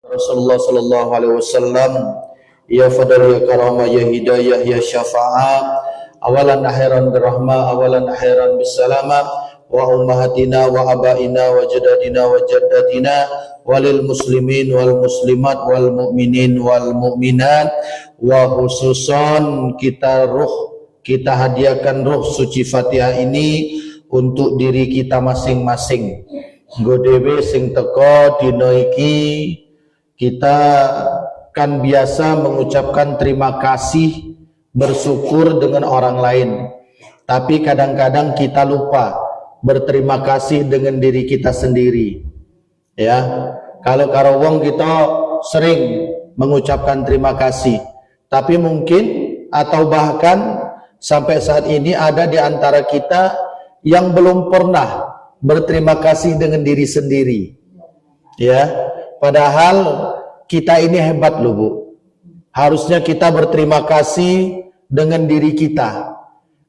Rasulullah sallallahu alaihi wasallam, ya fadal ya karamah ya hidayah ya syafa'ah, awalan akhiran birahmah, awalan akhiran bisalamah, wa ummahatina wa abaina wa jadadina wa jaddatina walil muslimin wal muslimat wal mu'minin wal mu'minat, wa khususan kita hadiahkan ruh suci Fatihah ini untuk diri kita masing-masing. Nggo dhewe sing teko dina iki kita kan biasa mengucapkan terima kasih, bersyukur dengan orang lain. Tapi kadang-kadang kita lupa berterima kasih dengan diri kita sendiri. Ya, kalau karo wong kita sering mengucapkan terima kasih, tapi mungkin atau bahkan sampai saat ini ada di antara kita yang belum pernah berterima kasih dengan diri sendiri. Ya, padahal kita ini hebat loh Bu. Harusnya kita berterima kasih dengan diri kita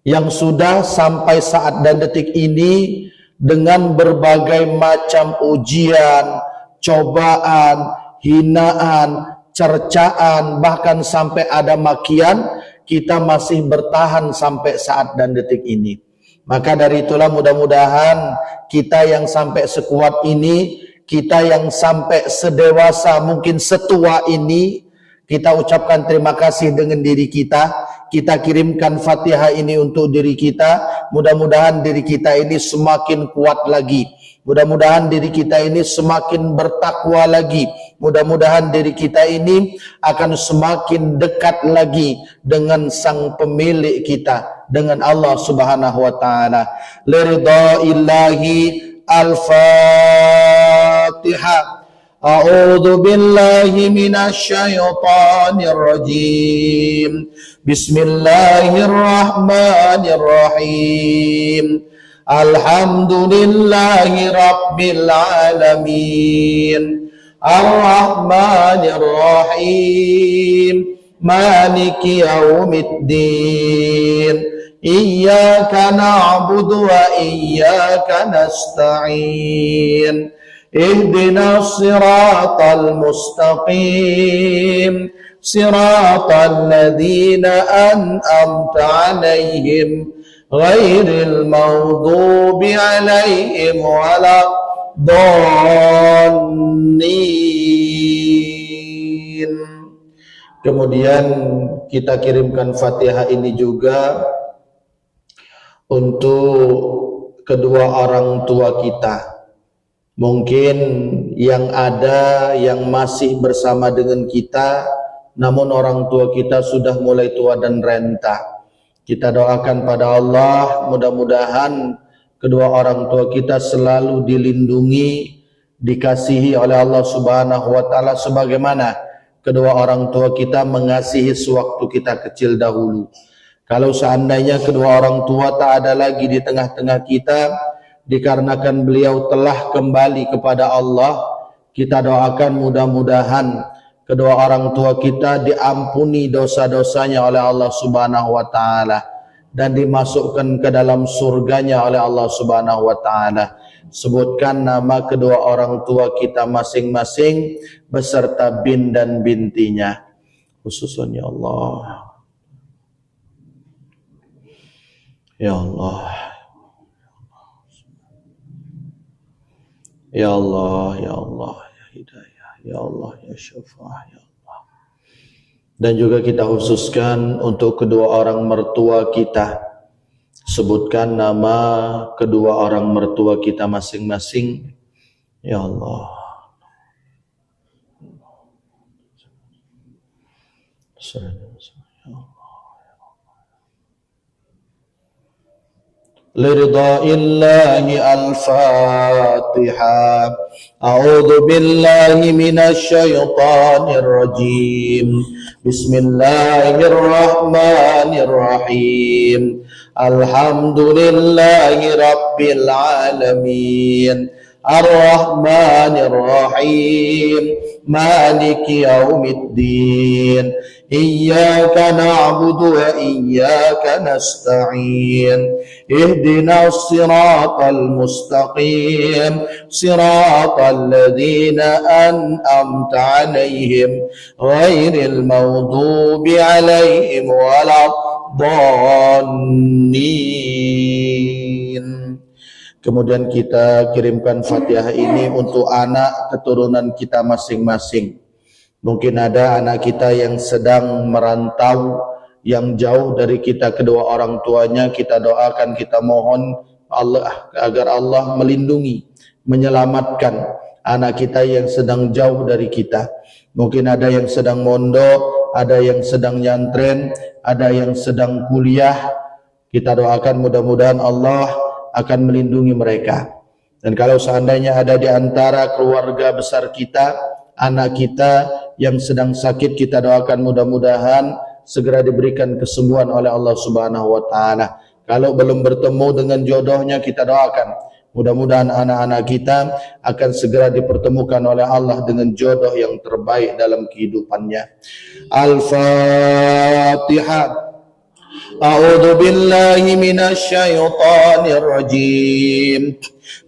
yang sudah sampai saat dan detik ini dengan berbagai macam ujian, cobaan, hinaan, cercaan, bahkan sampai ada makian, kita masih bertahan sampai saat dan detik ini. Maka dari itulah mudah-mudahan kita yang sampai sekuat ini, kita yang sampai sedewasa mungkin setua ini, kita ucapkan terima kasih dengan diri kita. Kita kirimkan Fatihah ini untuk diri kita. Mudah-mudahan diri kita ini semakin kuat lagi. Mudah-mudahan diri kita ini semakin bertakwa lagi. Mudah-mudahan diri kita ini akan semakin dekat lagi dengan sang pemilik kita, dengan Allah Subhanahu wa taala. Liridaillahi al-Fatihah. A'udzu billahi minasy syaithanir rajim. Bismillahirrahmanirrahim. Alhamdulillahi rabbil alamin. Ar-Rahmanir Rahim. Maliki yaumiddin. Iyyaka na'budu wa iyyaka nasta'in. Ihdinas siratal mustaqim. Siratal ladzina an'amta 'alaihim ghairil maghdubi 'alaihim waladdallin. Kemudian kita kirimkan Fatihah ini juga untuk kedua orang tua kita. Mungkin yang ada yang masih bersama dengan kita, namun orang tua kita sudah mulai tua dan renta. Kita doakan pada Allah, mudah-mudahan kedua orang tua kita selalu dilindungi, dikasihi oleh Allah Subhanahu wa taala sebagaimana kedua orang tua kita mengasihi sewaktu kita kecil dahulu. Kalau seandainya kedua orang tua tak ada lagi di tengah-tengah kita, dikarenakan beliau telah kembali kepada Allah, kita doakan mudah-mudahan kedua orang tua kita diampuni dosa-dosanya oleh Allah Subhanahu wa taala dan dimasukkan ke dalam surganya oleh Allah Subhanahu wa taala. Sebutkan nama kedua orang tua kita masing-masing beserta bin dan bintinya. Khususnya Allah. Ya Allah. Ya Allah, ya Allah, ya hidayah, ya Allah, ya syafa'ah, ya Allah. Dan juga kita khususkan untuk kedua orang mertua kita. Sebutkan nama kedua orang mertua kita masing-masing. Ya Allah. Liridaillahi al-Fatihah. A'udzu billahi minasy syaithanir rajim. Bismillahirrahmanirrahim. Alhamdulillahi rabbil alamin. Ar-Rahmanir Rahim Maliki Yaumiddin Iyyaka na'budu wa iyyaka nasta'in Ihdinas siratal mustaqim Siratal ladzina an'amta 'alaihim ghairil maghdubi 'alaihim waladdallin. Kemudian kita kirimkan Fatihah ini untuk anak keturunan kita masing-masing. Mungkin ada anak kita yang sedang merantau, yang jauh dari kita kedua orang tuanya. Kita doakan, kita mohon Allah agar Allah melindungi, menyelamatkan anak kita yang sedang jauh dari kita. Mungkin ada yang sedang mondok, ada yang sedang nyantren, ada yang sedang kuliah. Kita doakan mudah-mudahan Allah akan melindungi mereka. Dan kalau seandainya ada di antara keluarga besar kita, anak kita yang sedang sakit, kita doakan mudah-mudahan segera diberikan kesembuhan oleh Allah Subhanahu wa taala. Kalau belum bertemu dengan jodohnya, kita doakan mudah-mudahan anak-anak kita akan segera dipertemukan oleh Allah dengan jodoh yang terbaik dalam kehidupannya. Al-Fatihah. A'udzu billahi minasy syaithanir rajim.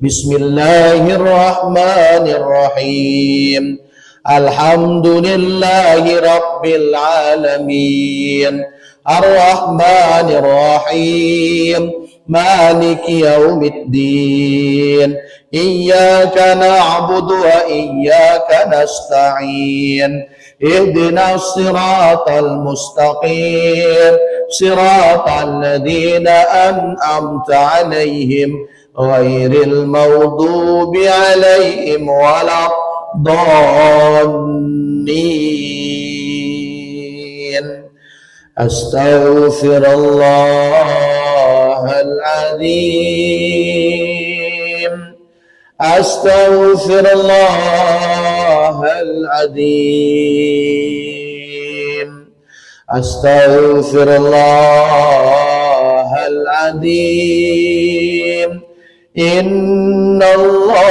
Bismillahirrahmanirrahim. Alhamdulillahi rabbil alamin. Ar-Rahmanir Rahim. Maliki Yaumiddin. Iyyaka na'budu wa iyyaka nasta'in. Ihdinas siratal mustaqim. Siratal ladzina an'amta 'alaihim ghairil maghdubi 'alaihim waladdallin. Astaghfirullahal azim. Astaghfirullahal azim. Astaghfirullahal azim. Innallaha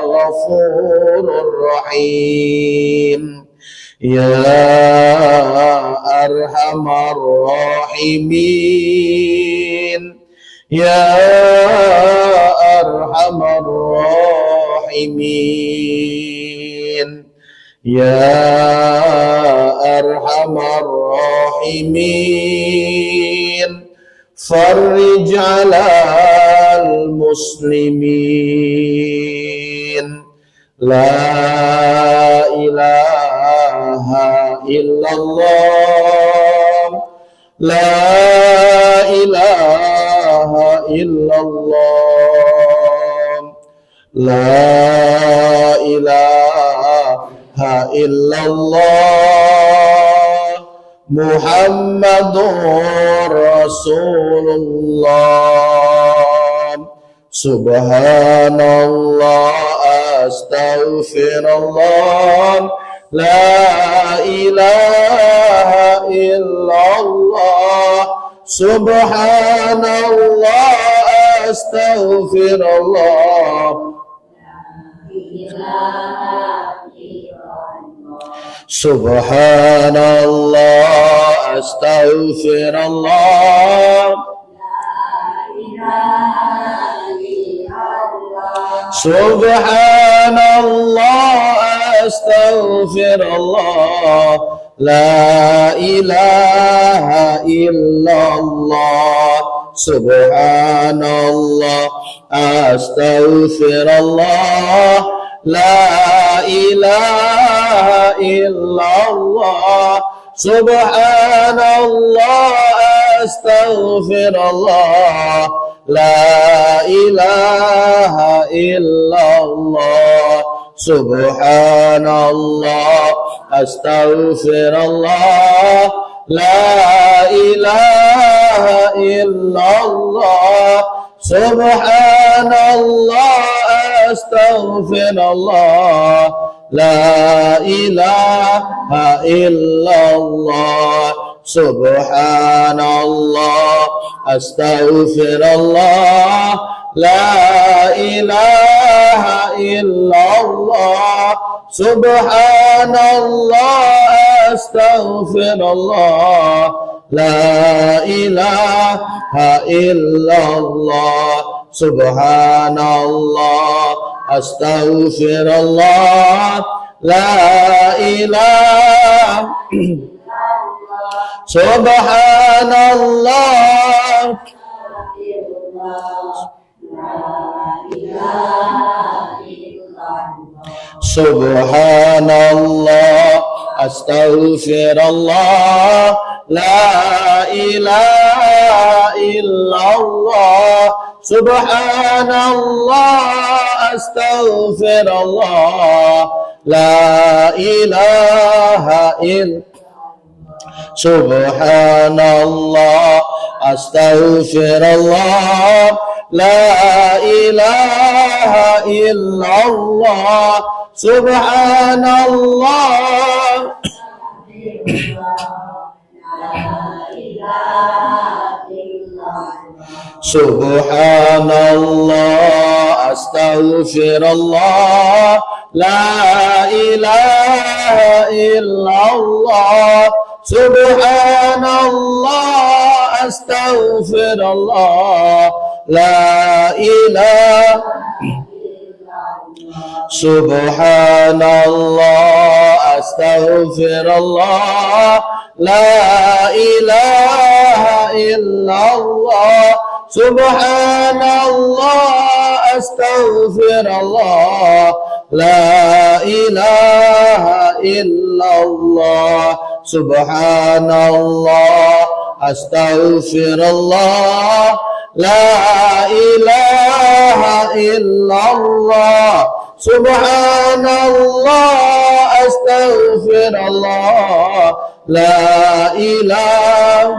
ghafurur rahim. Ya arhamar rahimin. Ya arhamar rahimin. Ya arhamar rahimin. Farrij 'alal muslimin. La ilaha illallah. La ilaha illallah. La ilaha illallah. Muhammadur Rasulullah. Subhanallah, astaghfirullah. La ilaha illallah. Subhanallah, astaghfirullah. Subhanallah, astaghfirullah. Subhanallah, astaghfirullah. La ilaha illallah. Subhanallah, astaghfirullah. La ilaha illallah. Subhanallah, astaghfirullah. La ilaha illallah. Subhanallah, astaghfirullah. La ilaha illallah. Subhanallah, astaghfirullah. La ilaha illallah. Subhanallah, astaghfirullah. la ilaha illallah, subhanallah, astaghfirullah, la ilaha illallah, subhanallah, astaghfirullah, la ilaha subhanallah, subhanallah, astaghfirullah, la ilaha illallah, subhanallah, astaghfirullah, la ilaha illallah, subhanallah, astaghfirullah, la ilaha illallah, subhanallah, subhanallah, astaghfirullah, la ilaha illallah, subhanallah, astaghfirullah, la ilaha subhanallah, astaghfirullah, la ilaha illallah, subhanallah, astaghfirullah, la ilaha illallah, subhanallah, astaghfirullah, la ilaha illallah, subhanallah, astaghfirullah, la ilaha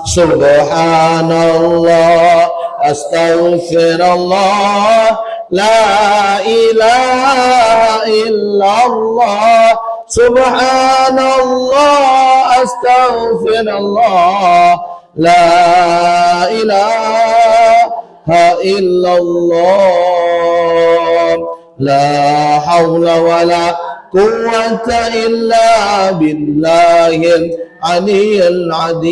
subhanallah, astaghfirullah, la ilaha illallah, subhanallah, astaghfirullah, la ilaha illallah, la hawla wa la quwwata illa billahil aliyyil azim.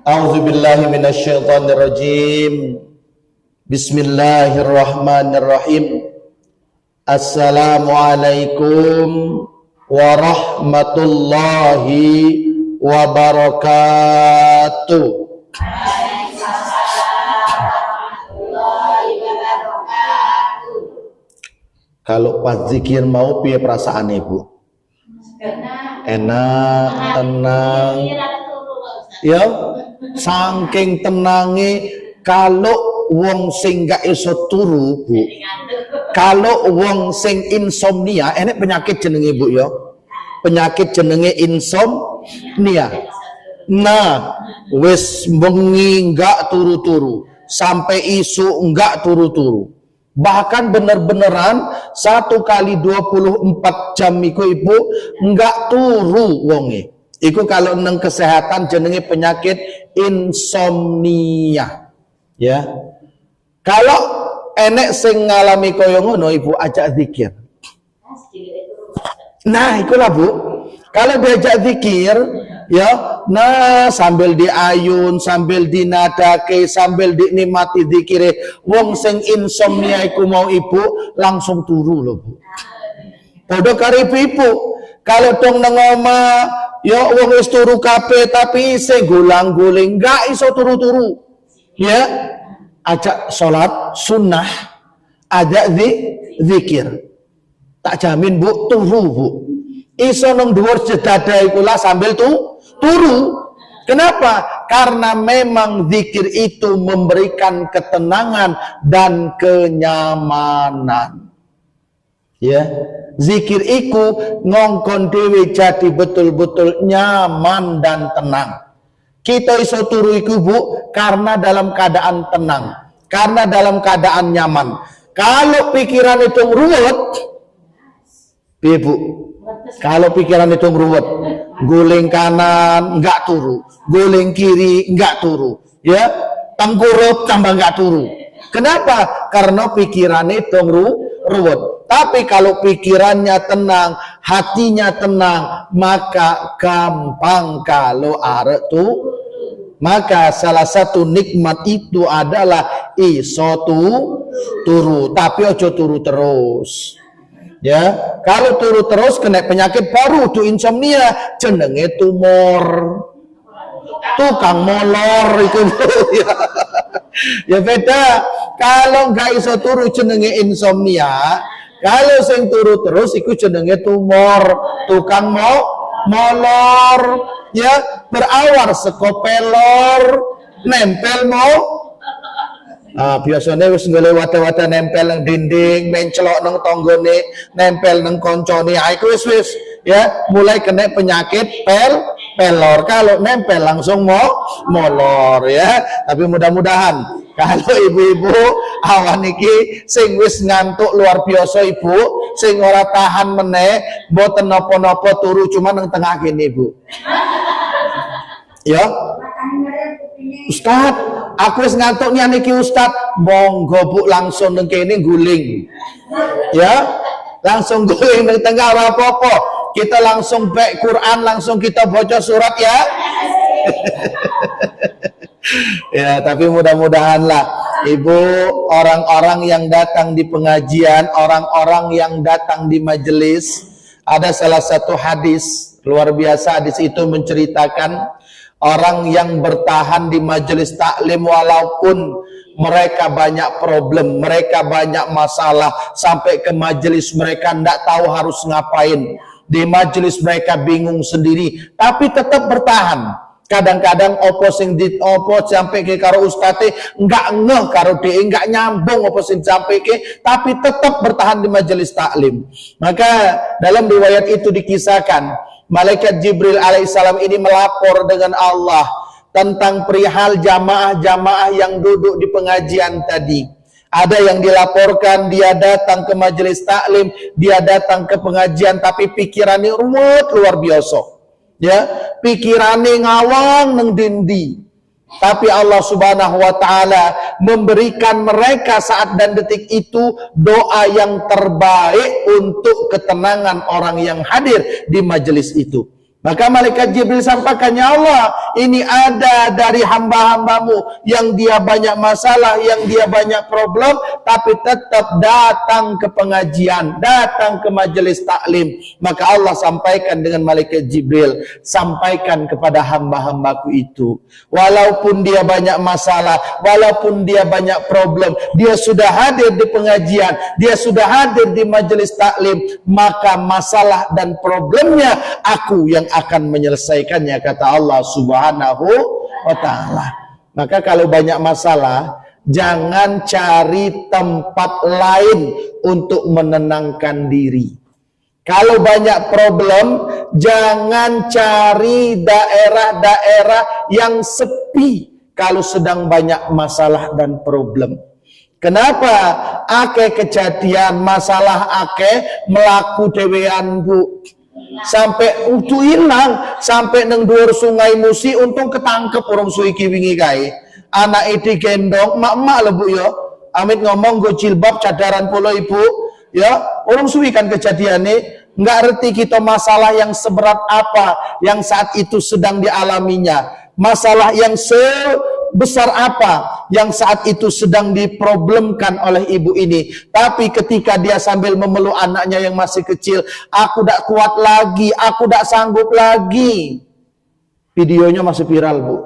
A'udzu billahi minasyaitonir rajim. Bismillahirrahmanirrahim. Assalamualaikum warahmatullahi wabarakatuh. Kalau pas zikir mau piye perasaan ibu? Enak, tenang. Ya, saking tenange kalau wong sing gak iso turu, Bu. Kalau wong sing insomnia, enek penyakit jenenge Bu ya. Penyakit jenenge insomnia. Nah, wis bengi enggak turu-turu, sampai isu enggak turu-turu. Bahkan bener-beneran 1 kali 24 jam iku ibu enggak turu wonge. Iku kalau neng kesehatan jenenge penyakit insomnia. Ya. Kalau enek sing ngalami kaya ngono ibu ajak zikir. Nah, ikulah Bu. Kalau diajak zikir, ya, nah sambil diayun, sambil dinadake, sambil dinikmati zikire, wong sing insomnia iku mau ibu langsung turu loh Bu. Padha karo ibu. Kalau dong nang omah, ya wong wis turu kabeh tapi isih gulang-guling, enggak iso turu-turu. Ya, ajak salat sunnah, ajak zikir. Tak jamin Bu turu Bu. Iso nang dhuwur jedada ikulah sambil turu. Kenapa? Karena memang zikir itu memberikan ketenangan dan kenyamanan. Ya, zikir iku ngongkon dhewe jadi betul-betul nyaman dan tenang. Kita iso turu iku Bu karena dalam keadaan tenang, karena dalam keadaan nyaman. Kalau pikiran itu ruwet, piye Bu? Kalau pikiran itu ruwet, guling kanan enggak turu, guling kiri enggak turu, ya, tengkurup tambah enggak turu. Kenapa? Karena pikiran itu ruwet. Tapi kalau pikirannya tenang, hatinya tenang, maka gampang kalau arek tu. Maka salah satu nikmat itu adalah iso turu, tapi ojo turu terus. Ya, kalau turu terus kena penyakit baru tuh insomnia, jenenge tumor. Tukang molor itu ya. Ya beda. Kalau nggak iso turu jenenge insomnia. Kalau sing turu terus iku jenenge tumor, tukang molor, ya, berawal saka pelor, nempel biasanya wis nggole wata-wata nempel nang dinding, mencelok nang tanggane, nempel nang koncone, iku wis ya, mulai kena penyakit pelor. Kalau nempel langsung molor ya. Tapi mudah-mudahan kalau ibu-ibu awan iki sing wis ngantuk luar biasa ibu, sing ora tahan meneh, mboten napa-napa turu cuma nang tengah kene ibu. Ya. Ustaz, aku wis ngantuk niki Ustaz, monggo Bu langsung nang kene guling. Ya. Langsung guling nang tengah ora apa-apa. Kita langsung baca Quran, langsung kita baca surat ya. Ya, tapi mudah-mudahanlah ibu, orang-orang yang datang di pengajian, orang-orang yang datang di majelis, ada salah satu hadis luar biasa. Hadis itu menceritakan orang yang bertahan di majelis taklim walaupun mereka banyak problem, mereka banyak masalah, sampai ke majelis mereka tidak tahu harus ngapain, di majelis mereka bingung sendiri, tapi tetap bertahan. Kadang-kadang opo sing sampai ke karo ustate enggak ngeh karo de, enggak nyambung opo sing sampai ke, tapi tetap bertahan di majelis taklim. Maka dalam riwayat itu dikisahkan malaikat Jibril alaihissalam ini melapor dengan Allah tentang perihal jamaah-jamaah yang duduk di pengajian tadi. Ada yang dilaporkan dia datang ke majelis taklim, dia datang ke pengajian tapi pikirannya ruwet luar biasa. Ya, pikirannya ngawang nang dindi. Tapi Allah Subhanahu wa taala memberikan mereka saat dan detik itu doa yang terbaik untuk ketenangan orang yang hadir di majelis itu. Maka malaikat Jibril sampaikan, ya Allah, ini ada dari hamba-hambamu yang dia banyak masalah, yang dia banyak problem, tapi tetap datang ke pengajian, datang ke majelis taklim. Maka Allah sampaikan dengan malaikat Jibril, sampaikan kepada hamba-hambaku itu, walaupun dia banyak masalah, walaupun dia banyak problem, dia sudah hadir di pengajian, dia sudah hadir di majelis taklim, maka masalah dan problemnya aku yang akan menyelesaikannya, kata Allah Subhanahu wa ta'ala. Maka kalau banyak masalah, jangan cari tempat lain untuk menenangkan diri. Kalau banyak problem, jangan cari daerah-daerah yang sepi kalau sedang banyak masalah dan problem. Kenapa? Akeh kejadian masalah akeh melaku dewean Bu. Sampai utuh hilang, sampai neng dhuwur Sungai Musi untung ketangkep orang suwi wingi kae. Anak itu gendong, mak-mak lho Bu ya. Amit ngomong go jilbab cadaran polo ibu, ya. Orang suwi kan kejadiannya, nggak ngerti kita masalah yang seberat apa yang saat itu sedang dialaminya. Masalah yang sebesar apa yang saat itu sedang diproblemkan oleh ibu ini. Tapi ketika dia sambil memeluk anaknya yang masih kecil, aku tidak kuat lagi, aku tidak sanggup lagi. Videonya masih viral Bu.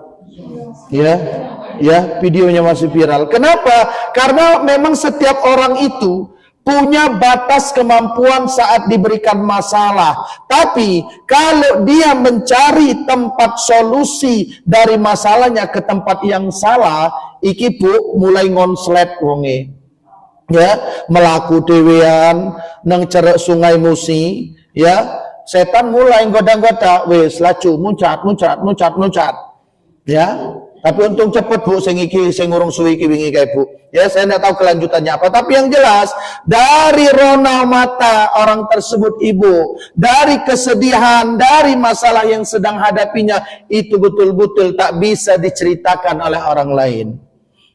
Ya, videonya masih viral. Kenapa? Karena memang setiap orang itu punya batas kemampuan saat diberikan masalah. Tapi kalau dia mencari tempat solusi dari masalahnya ke tempat yang salah, iki Bu mulai ngonslet wonge. Ya, melaku dewean nang cerek Sungai Musi, ya. Setan mulai goda-goda, wis laju muncat. Ya. Tapi untung cepat Bu, sing ngurung suwi iki wingi kae Bu. Ya, saya tidak tahu kelanjutannya apa, tapi yang jelas dari rona mata orang tersebut ibu, dari kesedihan, dari masalah yang sedang hadapinya, itu betul-betul tak bisa diceritakan oleh orang lain.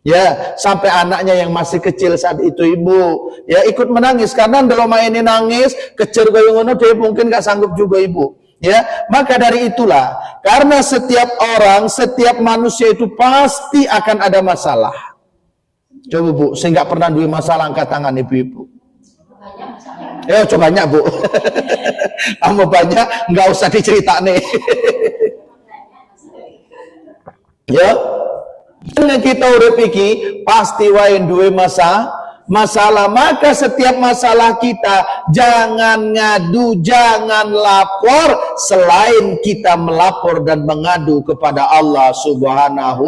Ya, sampai anaknya yang masih kecil saat itu ibu, ya ikut menangis karena kalau ini nangis, kecer kaya ngono dia mungkin gak sanggup juga ibu. Ya, maka dari itulah, karena setiap orang, setiap manusia itu pasti akan ada masalah. Coba Bu, saya nggak pernah duwe masalah, angkat tangan ibu-ibu. Ya, coba banyak Bu. Kamu banyak, nggak usah dicerita nih. Ya, dengan kita urip iki pasti wae duwe masalah, maka setiap masalah kita jangan ngadu, jangan lapor selain kita melapor dan mengadu kepada Allah Subhanahu.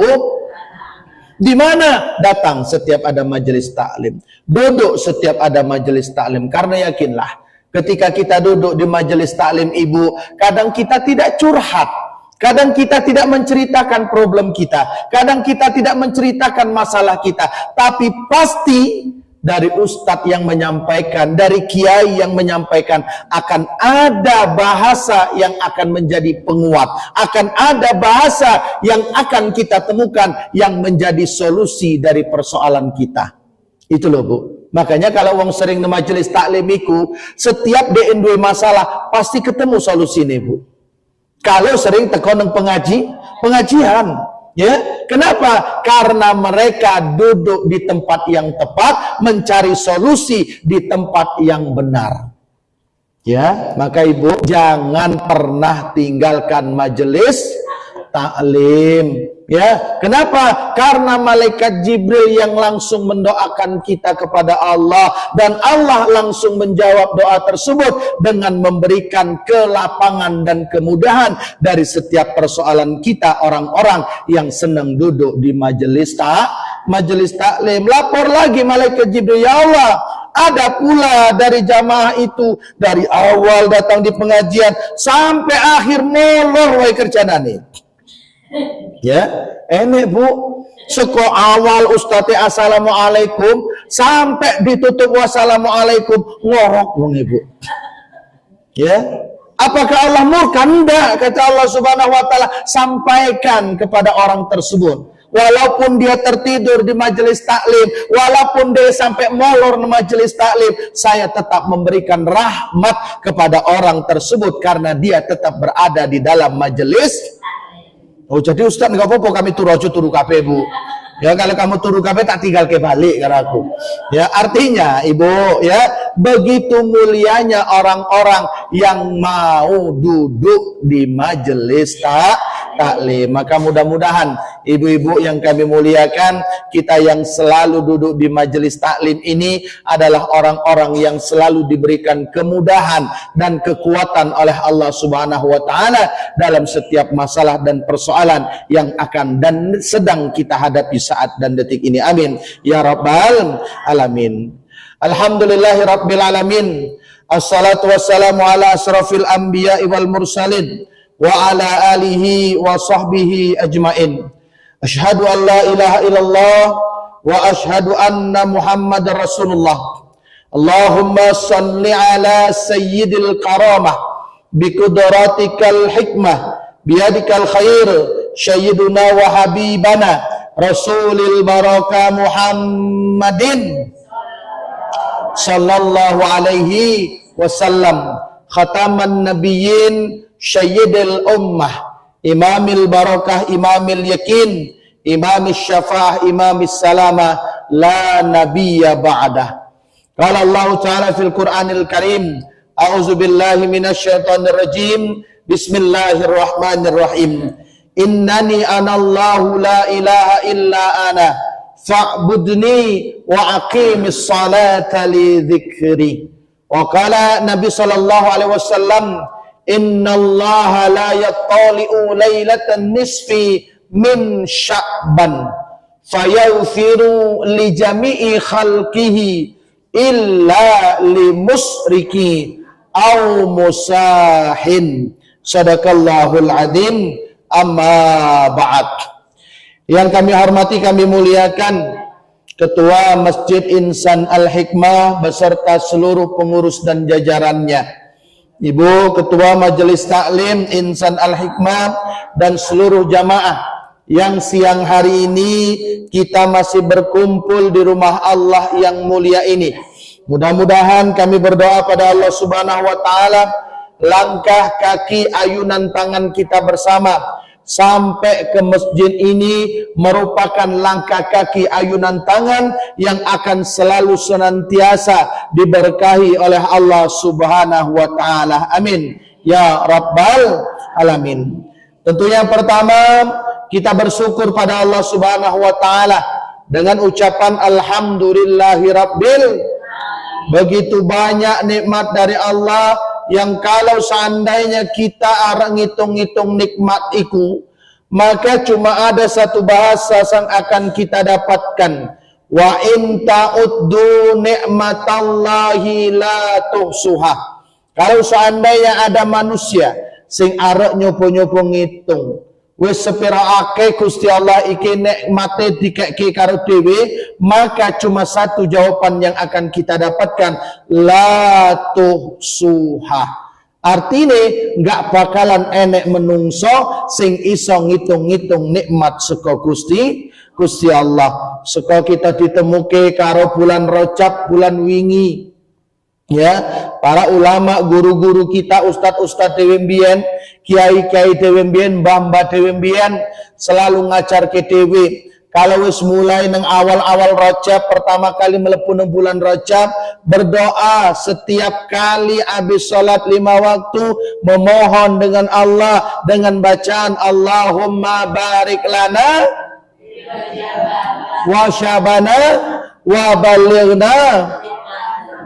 Di mana? Datang setiap ada majelis taklim, duduk setiap ada majelis taklim, karena yakinlah ketika kita duduk di majelis taklim ibu, kadang kita tidak curhat, kadang kita tidak menceritakan problem kita, kadang kita tidak menceritakan masalah kita, tapi pasti dari ustadz yang menyampaikan, dari kiai yang menyampaikan, akan ada bahasa yang akan menjadi penguat, akan ada bahasa yang akan kita temukan yang menjadi solusi dari persoalan kita. Itu loh Bu. Makanya kalau wong sering di majelis taklimiku, setiap dua masalah pasti ketemu solusi nih Bu. Kalau sering tekon pengajian. Ya, kenapa? Karena mereka duduk di tempat yang tepat, mencari solusi di tempat yang benar. Ya, maka ibu jangan pernah tinggalkan majelis taklim. Ya, kenapa? Karena malaikat Jibril yang langsung mendoakan kita kepada Allah, dan Allah langsung menjawab doa tersebut dengan memberikan kelapangan dan kemudahan dari setiap persoalan kita, orang-orang yang senang duduk di majelis taklim. Lapor lagi malaikat Jibril, ya Allah, ada pula dari jamaah itu dari awal datang di pengajian sampai akhir molor wae kerjanane. Ya, enek Bu, seko awal ustadz assalamualaikum sampai ditutup wassalamualaikum ngorok wong ibu. Ya, apakah Allah murka? Enggak, kata Allah Subhanahu wa taala, sampaikan kepada orang tersebut. Walaupun dia tertidur di majelis taklim, walaupun dia sampai molor di majelis taklim, saya tetap memberikan rahmat kepada orang tersebut karena dia tetap berada di dalam majelis. Oh, jadi Ustaz nggak apa-apa kami turu kabeh Bu. Ya, kalau kamu turu kabeh tak tinggal ke balik karena aku. Ya, artinya Ibu, ya, begitu mulianya orang-orang yang mau duduk di majelis taklim. Maka mudah-mudahan ibu-ibu yang kami muliakan, kita yang selalu duduk di majelis taklim ini adalah orang-orang yang selalu diberikan kemudahan dan kekuatan oleh Allah Subhanahu wa taala dalam setiap masalah dan persoalan yang akan dan sedang kita hadapi saat dan detik ini. Amin ya rabbal alamin. Alhamdulillahi rabbil alamin. Assalatu wassalamu ala asrafil anbiya'i wal mursalin wa ala alihi wa sahbihi ajmain. Asyhadu an la ilaha illallah wa asyhadu anna Muhammadar Rasulullah. Allahumma salli ala sayyidil karamah bi qudratikal hikmah biyadikal khair sayyiduna wa habibana Rasulil baraka Muhammadin sallallahu alaihi wasallam, khataman nabiyyin Sayyidil ummah, imamil barakah, imamil yakin, imamis syafa'ah, imamis salamah, la nabiyya ba'dah. Qala Allah Ta'ala fil Qur'anil Karim, a'udzu billahi minasyaitonir rajim, bismillahirrahmanirrahim. Innani anallahu la ilaha illa ana, fa'budni wa aqimis salata li dzikri. Wa qala Nabi sallallahu alaihi wasallam, innallaha la yattali'u lailatan nisfi min sya'ban fayaghfiru li jami'i khalqihi illa li musriki aw musahin. Sadaqallahul adzim. Amma ba'd. Yang kami hormati, kami muliakan Ketua Masjid Insan Al-Hikmah beserta seluruh pengurus dan jajarannya, Ibu Ketua Majelis Taklim Insan Al-Hikmah dan seluruh jamaah yang siang hari ini kita masih berkumpul di rumah Allah yang mulia ini. Mudah-mudahan kami berdoa pada Allah Subhanahu wa taala, langkah kaki ayunan tangan kita bersama sampai ke masjid ini merupakan langkah kaki ayunan tangan yang akan selalu senantiasa diberkahi oleh Allah Subhanahu wa taala. Amin ya rabbal alamin. Tentunya yang pertama kita bersyukur pada Allah Subhanahu wa taala dengan ucapan alhamdulillahirabbil. Begitu banyak nikmat dari Allah yang kalau seandainya kita arang ngitung-ngitung nikmat itu, maka cuma ada satu bahasa yang akan kita dapatkan, wa in ta'uddu ni'matallahi la tuhsuha. Kalau seandainya ada manusia sing arek nyopo-nyopo ngitung wis sepira akeh Gusti Allah iki nikmate dikeke karo dhewe, maka cuma satu jawaban yang akan kita dapatkan, la tuhsuha. Artine enggak bakalan enek menungso sing iso ngitung-ngitung nikmat saka Gusti Allah. Saka kita ditemuke karo bulan Rajab, bulan wingi, ya, para ulama, guru-guru kita, ustad-ustad dewe mbiyen, kiai-kiai dewe mbiyen, mbah-mbah dewe mbiyen selalu ngajar ke dewe. Kalau wis mulai nang awal-awal Rajab, pertama kali mlebu nang bulan Rajab, berdoa setiap kali habis salat 5 waktu, memohon dengan Allah dengan bacaan Allahumma barik lana wa syabana wa balighna.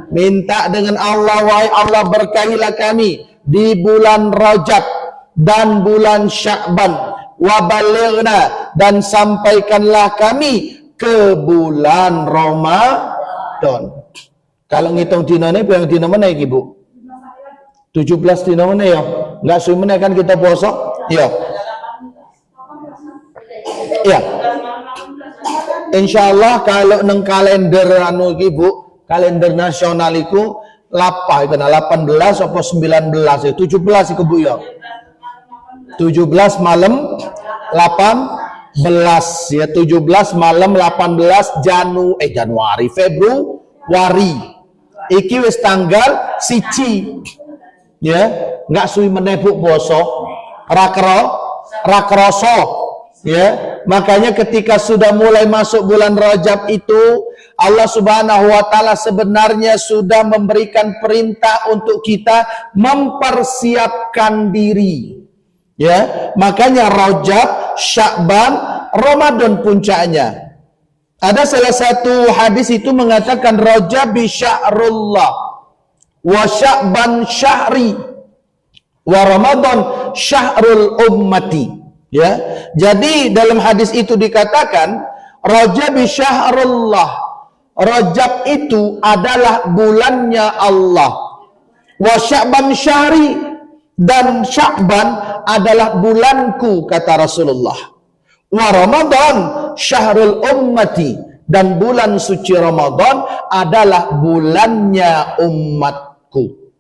Minta dengan Allah, wahai Allah berkahilah kami di bulan Rajab dan bulan Sya'ban, wabalighna, dan sampaikanlah kami ke bulan Ramadan. Kalau ngitung dinane yang dina mana iki, Bu? 17 dina mana ya? Enggak suwe meneh kan kita puasa? Ya. Ya. Insyaallah kalau neng kalender anu iki, Bu, kalender nasional iku 18 apa 19 ya? 17 iku, Bu, ya. 17 malam 18 ya, 17 malam 18 Januari Februari iki wis tanggal 1 ya, enggak suwi meneh Bu poso ra kroso ya. Makanya ketika sudah mulai masuk bulan Rajab itu Allah Subhanahu wa taala sebenarnya sudah memberikan perintah untuk kita mempersiapkan diri. Ya, makanya Rajab, Sya'ban, Ramadan puncaknya. Ada salah satu hadis itu mengatakan Rajab bi syahrullah wa Sya'ban syahri wa Ramadan syahrul ummati. Ya. Jadi dalam hadis itu dikatakan Rajab bi syahrullah. Rajab itu adalah bulannya Allah. Wa Sya'ban syahri, dan Sya'ban adalah bulanku, kata Rasulullah. Wa Ramadan syahrul ummati, dan bulan suci Ramadan adalah bulannya umatku.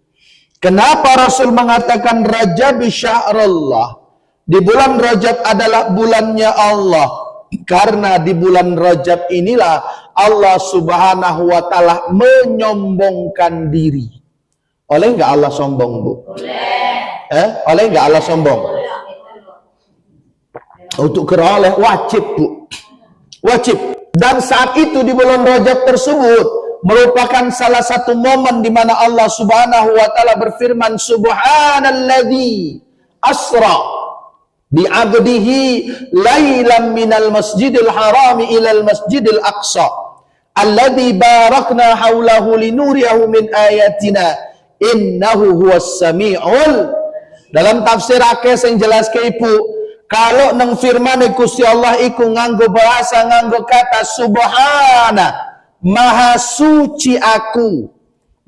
Kenapa Rasul mengatakan Rajab syahrullah? Di bulan Rajab adalah bulannya Allah. Karena di bulan Rajab inilah Allah Subhanahu wa taala menyombongkan diri. Oleh enggak Allah sombong, Bu? Oleh enggak Allah sombong? Untuk keroleh wajib, Bu. Wajib. Dan saat itu di bulan Rajab tersebut merupakan salah satu momen di mana Allah Subhanahu wa taala berfirman, Subhanalladzi asra bi'abdihi lailan minal masjidil harami ilal masjidil aqsa alladzi barakna haulahu linuriyahu min ayatina innahu huwas sami'ul. Dalam tafsir akeh sing jelaske Ibu, kalau nang firmane Gusti Allah iku nganggo bahasa, nganggo kata subhana, maha suci aku.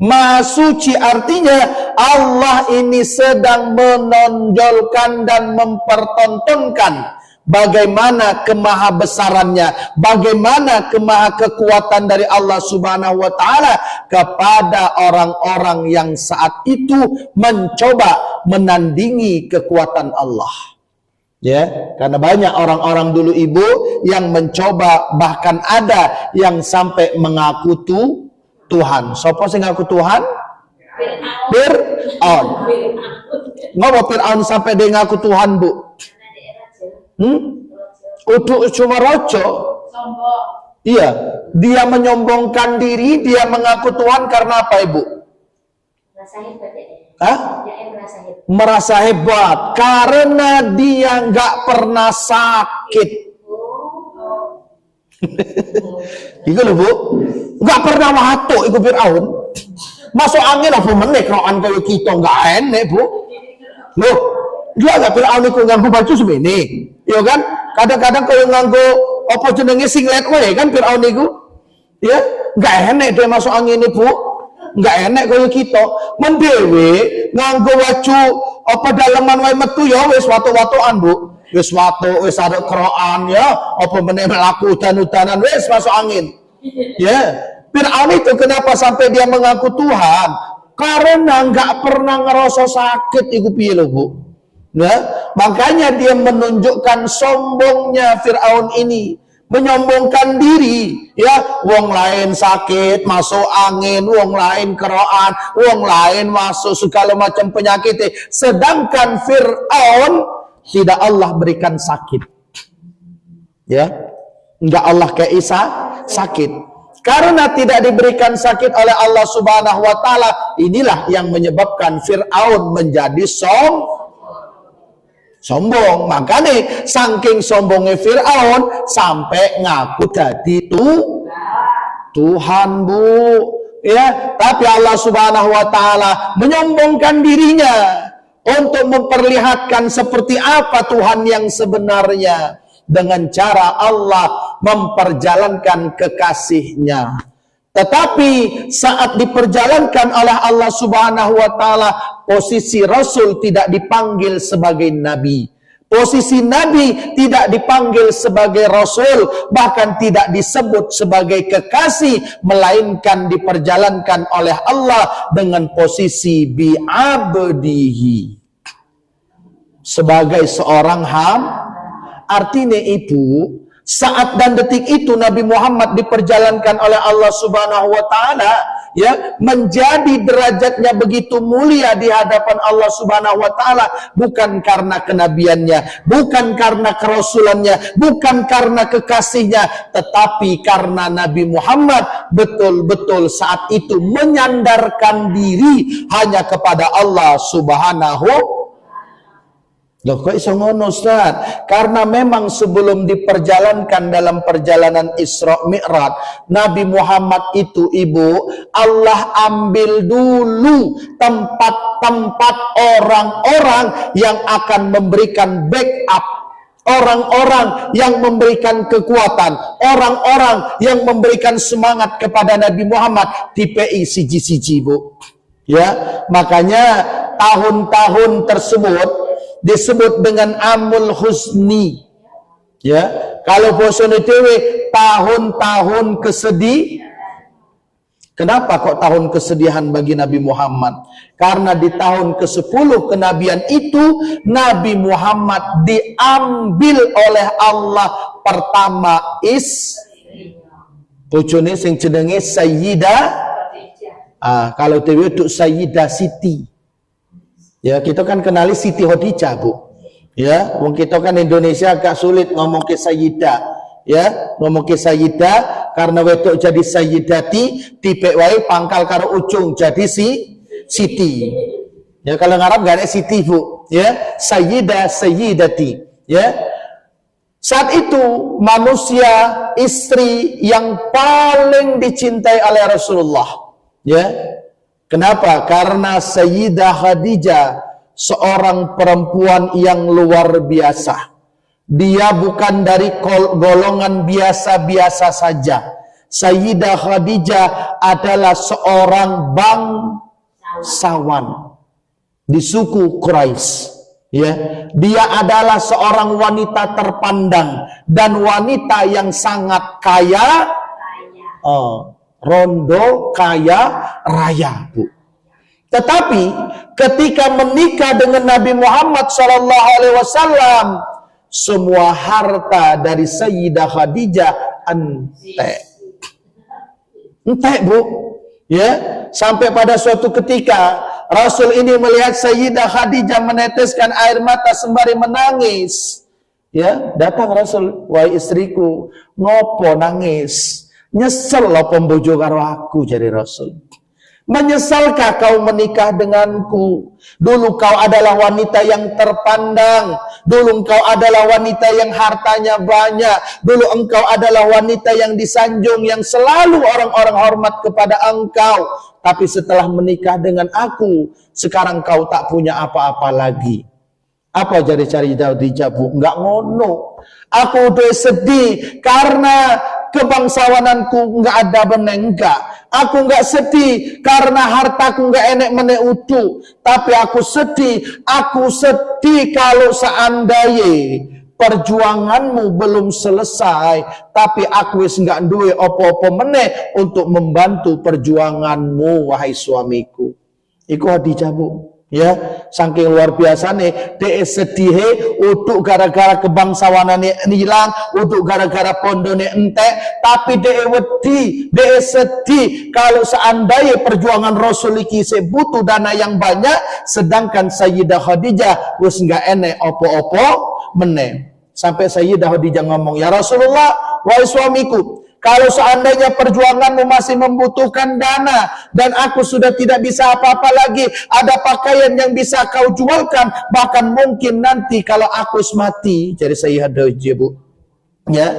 Maha suci artinya Allah ini sedang menonjolkan dan mempertontonkan bagaimana kemahabesarannya, bagaimana kemahakekuatan dari Allah Subhanahu wa taala kepada orang-orang yang saat itu mencoba menandingi kekuatan Allah. Ya, karena banyak orang-orang dulu ibu yang mencoba, bahkan ada yang sampai mengaku Tuhan. Siapa sing ngaku Tuhan? Fir'aun. Ngapa Fir'aun sampai dia ngaku Tuhan, Bu? Untuk cuma rojo. Iya, dia menyombongkan diri, dia mengaku Tuhan karena apa, Ibu? Merasa hebat karena dia nggak pernah sakit. Itu loh, Bu, nggak pernah watuk itu Fir'aun. Masuk angin apa meneh kroan kayak kita nggak enek, Bu. Loh, dia nggak Fir'aun itu nganggo baju semene, ya kan? Kadang-kadang kalau nganggo apa jenenge singlet wae kan Fir'aun itu, ya nggak enek dia masuk angin ini, Bu. Nggak enek kaya kita mendewe nganggo baju apa daleman wae metu ya wis watu-watuan, Bu. Wis watu, wis ada keroan ya, apa meneh mlaku udan-udanan wis masuk angin. Ya, Fir'aun itu kenapa sampai dia mengaku Tuhan? Karena nggak pernah ngerasa sakit iku piye lho, Bu. Ya, makanya dia menunjukkan sombongnya Fir'aun ini. Menyombongkan diri, ya, wong lain sakit masuk angin, wong lain keroan, wong lain masuk segala macam penyakit, sedangkan Fir'aun tidak Allah berikan sakit, ya, enggak Allah kayak Isa sakit, karena tidak diberikan sakit oleh Allah Subhanahu wa taala. Inilah yang menyebabkan Fir'aun menjadi sombong. Makanya saking sombongnya Fir'aun sampai ngaku jadi Tuhan, Bu. Ya, tapi Allah Subhanahu wa taala menyombongkan dirinya untuk memperlihatkan seperti apa Tuhan yang sebenarnya dengan cara Allah memperjalankan kekasihnya. Tetapi saat diperjalankan oleh Allah Subhanahu wa taala, posisi Rasul tidak dipanggil sebagai nabi. Posisi nabi tidak dipanggil sebagai rasul, bahkan tidak disebut sebagai kekasih, melainkan diperjalankan oleh Allah dengan posisi bi'abdihi, sebagai seorang Artinya itu, saat dan detik itu Nabi Muhammad diperjalankan oleh Allah Subhanahu wa taala, ya, menjadi derajatnya begitu mulia di hadapan Allah Subhanahu wa taala, bukan karena kenabiannya, bukan karena kerasulannya, bukan karena kekasihnya, tetapi karena Nabi Muhammad betul-betul saat itu menyandarkan diri hanya kepada Allah Subhanahu. Loh, kok iso ngono, Ustaz? Karena memang sebelum diperjalankan dalam perjalanan Isra Mi'raj, Nabi Muhammad itu, Ibu, Allah ambil dulu tempat-tempat orang-orang yang akan memberikan backup, orang-orang yang memberikan kekuatan, orang-orang yang memberikan semangat kepada Nabi Muhammad di PI siji-siji, Bu. Ya, makanya tahun-tahun tersebut disebut dengan Amul Husni. Ya, kalau bosone dewe tahun-tahun kesedih. Kenapa kok tahun kesedihan bagi Nabi Muhammad? Karena di tahun ke-10 kenabian itu Nabi Muhammad diambil oleh Allah pertama bojone sing jenenge Sayyidah. Kalau dewe untuk Sayyidah Siti. Ya, kita kan kenali Siti Khadijah, Bu. Ya, wong kita kan Indonesia agak sulit ngomong ke Sayyidah. Ya, ngomong ke Sayyidah karena wedok jadi Sayyidati, tipe wae pangkal karo ujung jadi Siti. Ya, kalau Arab enggak ada Siti, Bu. Ya, Sayyidah, Sayyidati. Ya. Saat itu manusia, istri yang paling dicintai oleh Rasulullah. Ya. Kenapa? Karena Sayyidah Khadijah seorang perempuan yang luar biasa. Dia bukan dari golongan biasa-biasa saja. Sayyidah Khadijah adalah seorang bangsawan di suku Quraisy. Ya, dia adalah seorang wanita terpandang dan wanita yang sangat kaya, rondo, kaya raya, Bu. Tetapi ketika menikah dengan Nabi Muhammad SAW, semua harta dari Sayyidah Khadijah entek, Bu. Ya, sampai pada suatu ketika Rasul ini melihat Sayyidah Khadijah meneteskan air mata sembari menangis. Ya, datang Rasul, "Wahai istriku, ngopo nangis? Nyesel lo pembojo karo aku," jadi Rasul. "Menyesalkah kau menikah denganku? Dulu kau adalah wanita yang terpandang. Dulu engkau adalah wanita yang hartanya banyak. Dulu engkau adalah wanita yang disanjung, yang selalu orang-orang hormat kepada engkau. Tapi setelah menikah dengan aku, sekarang kau tak punya apa-apa lagi." Apa jadi cari Khadijah, Bu? Enggak ngono. "Aku udah sedih karena kebangsawananku enggak ada beneng, enggak. Aku enggak sedih karena hartaku enggak enek menek utuh. Tapi aku sedih kalau seandainya perjuanganmu belum selesai, tapi aku wis enggak duwe opo-opo meneh untuk membantu perjuanganmu, wahai suamiku." Iku Khadijah, Bu. Ya, saking luar biasa nih, dia sedih untuk gara-gara kebangsawanannya hilang, untuk gara-gara pondone entek, tapi dia wedi, dia sedih kalau seandainya perjuangan Rasul iki butuh dana yang banyak, sedangkan Sayyidah Khadijah wis enggak enek opo-opo meneh. Sampai Sayyidah Khadijah ngomong, "Ya Rasulullah, wahai suamiku, kalau seandainya perjuanganmu masih membutuhkan dana dan aku sudah tidak bisa apa-apa lagi, ada pakaian yang bisa kau jualkan, bahkan mungkin nanti kalau aku mati," jadi Sayyidah Khadijah, Bu. Ya,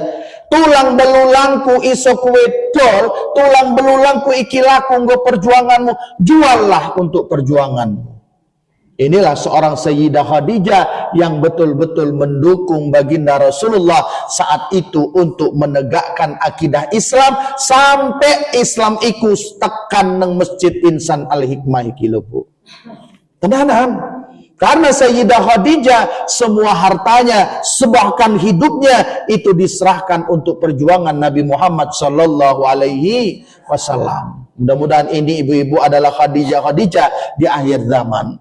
"tulang belulangku iso kuwe dol, tulang belulangku iki laku nggo perjuanganmu, juallah untuk perjuanganmu." Inilah seorang Sayyidah Khadijah yang betul-betul mendukung baginda Rasulullah saat itu untuk menegakkan akidah Islam sampai Islam iku tekan nang Masjid Insan Al-Hikmah iki lho, Bu. Tenanan. Karena Sayyidah Khadijah semua hartanya, bahkan hidupnya itu diserahkan untuk perjuangan Nabi Muhammad sallallahu alaihi wasallam. Mudah-mudahan ini ibu-ibu adalah Khadijah di akhir zaman.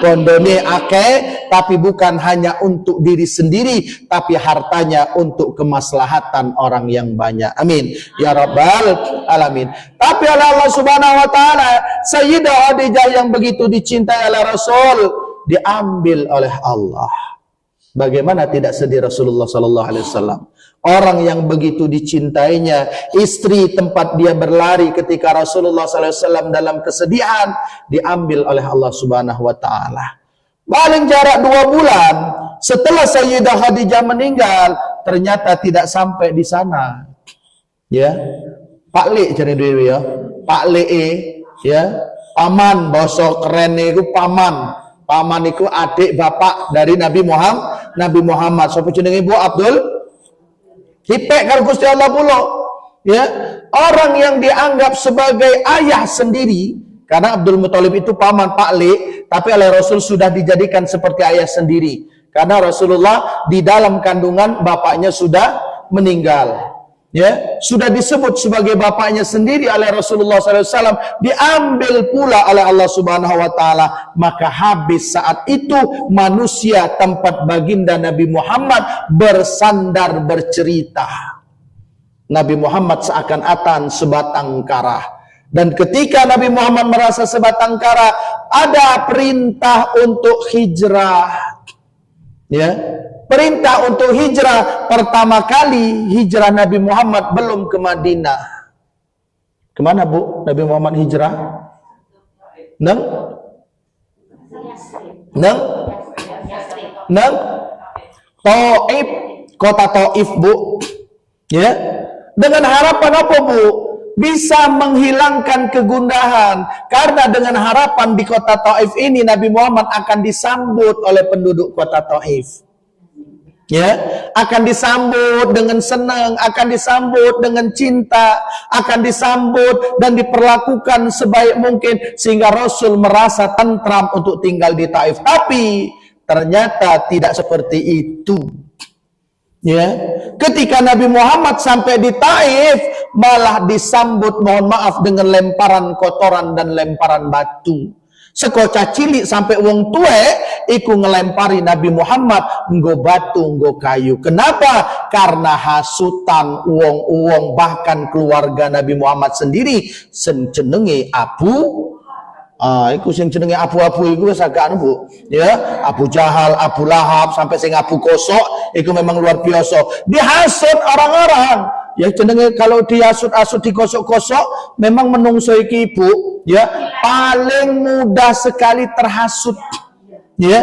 Pondone akeh, tapi bukan hanya untuk diri sendiri, tapi hartanya untuk kemaslahatan orang yang banyak. Amin ya rabbal alamin. Tapi Allah Subhanahu wa taala, Sayyidah Khadijah yang begitu dicintai oleh Rasul diambil oleh Allah. Bagaimana tidak sedih Rasulullah sallallahu alaihi wasallam? Orang yang begitu dicintainya, istri tempat dia berlari ketika Rasulullah SAW dalam kesedihan, diambil oleh Allah Subhanahu wa Ta'ala. Paling jarak 2 bulan setelah Sayyidah Khadijah meninggal, ternyata tidak sampai di sana. Ya, Pak Le jadi dewe ya, Pak Le ya, paman, bahasa keren itu paman. Paman itu adik bapak dari Nabi Muhammad. Sapa jenenge Bu Abdul? Hipek karo Gusti Allah pula. Ya, orang yang dianggap sebagai ayah sendiri, karena Abdul Muthalib itu paman Pak Le, tapi oleh Rasul sudah dijadikan seperti ayah sendiri. Karena Rasulullah di dalam kandungan bapaknya sudah meninggal. Ya, sudah disebut sebagai bapaknya sendiri oleh Rasulullah SAW, diambil pula oleh Allah Subhanahu wa Ta'ala. Maka habis saat itu manusia tempat baginda Nabi Muhammad bersandar bercerita. Nabi Muhammad seakan-akan sebatang kara. Dan ketika Nabi Muhammad merasa sebatang kara, ada perintah untuk hijrah. Ya, perintah untuk hijrah. Pertama kali hijrah Nabi Muhammad belum ke Madinah. Kemana, Bu? Nabi Muhammad hijrah? Neng Taif, kota Taif, Bu. Ya, dengan harapan apa, Bu? Bisa menghilangkan kegundahan. Karena dengan harapan di kota Taif ini Nabi Muhammad akan disambut oleh penduduk kota Taif. Ya, akan disambut dengan senang, akan disambut dengan cinta, akan disambut dan diperlakukan sebaik mungkin sehingga Rasul merasa tentram untuk tinggal di Taif. Tapi Ternyata tidak seperti itu. Ya, ketika Nabi Muhammad sampai di Taif malah disambut, mohon maaf, dengan lemparan kotoran dan lemparan batu. Sekocah cilik sampai wong tue iku ngelempari Nabi Muhammad nggo batu nggo kayu. Kenapa? Karena hasutan wong-wong, bahkan keluarga Nabi Muhammad sendiri jenenge Abu iku sing jenenge abu-abu iku wis agak anu Bu. Ya, Abu Jahal, Abu Lahab sampai sing Abu Kosok iku memang luar biasa. Dihasut orang-orang. Ya jenenge kalau dihasut-hasut dikosok-kosok memang menungso iki Bu, ya, paling mudah sekali terhasut. Ya,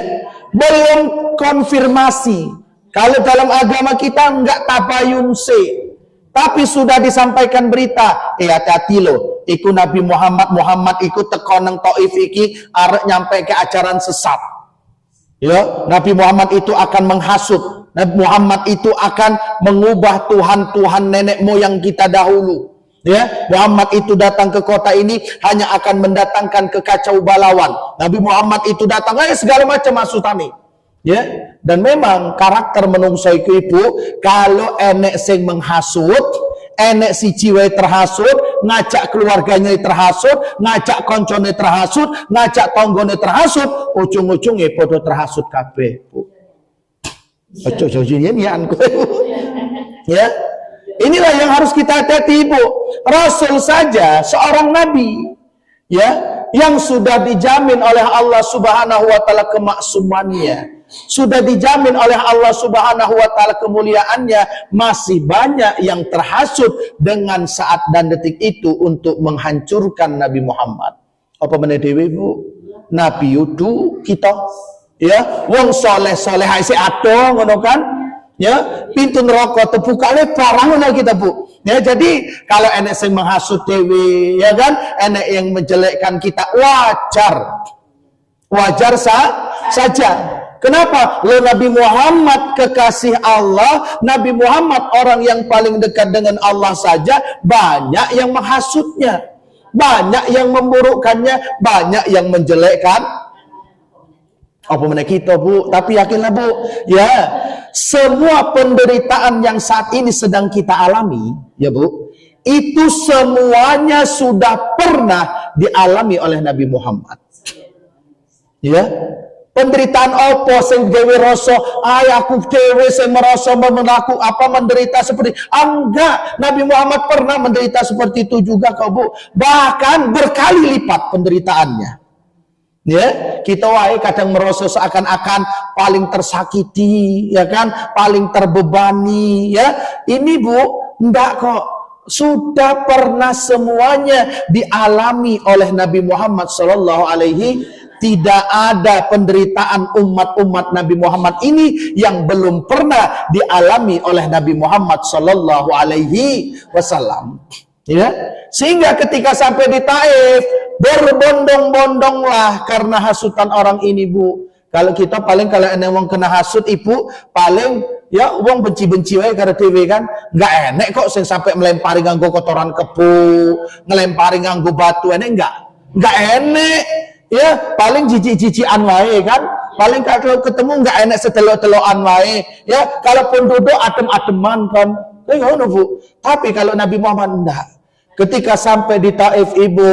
belum konfirmasi. Kalau dalam agama kita enggak tabayun sih. Tapi sudah disampaikan berita, hati-hati loh. Iku Nabi Muhammad iku teko nang Taif iki arek nyampe ke ajaran sesat. Ya, Nabi Muhammad itu akan menghasut. Nabi Muhammad itu akan mengubah Tuhan-Tuhan nenek moyang kita dahulu. Ya, Muhammad itu datang ke kota ini hanya akan mendatangkan kekacau balauan. Nabi Muhammad itu datang segala macam masutane. Ya, dan memang karakter menungso iku ibu, kalau enek sing menghasut, enek si jiwa terhasut, ngajak keluarganya terhasut, ngajak koncone terhasut, ngajak tonggone terhasut, ujung-ujungnya podo terhasut kabeh, Bu. Ojo jinian kowe. Ya. Inilah yang harus kita hati-hati, Bu. Rasul saja seorang nabi, ya, yang sudah dijamin oleh Allah Subhanahu wa taala kemaksumannya, sudah dijamin oleh Allah Subhanahu wa taala kemuliaannya, masih banyak yang terhasut dengan saat dan detik itu untuk menghancurkan Nabi Muhammad. Apa meneh dhewe, Bu? Nabi yudu kita, ya, wong soleh-soleh isih ado ngono kan? Ya, pintu neraka terbuka lebar ngono kita, Bu. Ya, jadi kalau enek sing menghasut dewi, ya kan, enek yang menjelekkan kita, wajar saja. Kenapa? Lo Nabi Muhammad kekasih Allah, Nabi Muhammad orang yang paling dekat dengan Allah saja banyak yang menghasutnya, banyak yang memburukkannya, banyak yang menjelekkan. Apa mana kita, Bu? Tapi yakinlah, Bu, ya, semua penderitaan yang saat ini sedang kita alami, ya Bu, itu semuanya sudah pernah dialami oleh Nabi Muhammad. Ya, penderitaan apa sing dewe rasa, aku dewe sing merasa melaku apa menderita seperti, enggak, Nabi Muhammad pernah menderita seperti itu juga kok, Bu, bahkan berkali lipat penderitaannya. Ya, kita wae kadang merasa seakan-akan paling tersakiti, ya kan, paling terbebani, ya. Ini, Bu, enggak kok. Sudah pernah semuanya dialami oleh Nabi Muhammad sallallahu alaihi. Tidak ada penderitaan umat-umat Nabi Muhammad ini yang belum pernah dialami oleh Nabi Muhammad sallallahu alaihi wasallam. Ya, sehingga ketika sampai di Taif berbondong-bondonglah karena hasutan orang ini, Bu. Kalau kita paling kalau enek wong kena hasut, Ibu, paling ya wong benci-benci wae karo dhewe kan. Enggak enek kok sing sampai melempari nganggo kotoran kebo, ngelempari nganggo batu, enek enggak enek. Ya, paling jijik-jijikan wae kan. Paling kalau ketemu enggak enek sedelok-delokan wae. Ya, kalaupun duduk adem-ademan kan. Ngono, Bu. Tapi kalau Nabi Muhammad enggak. Ketika sampai di Taif, Ibu,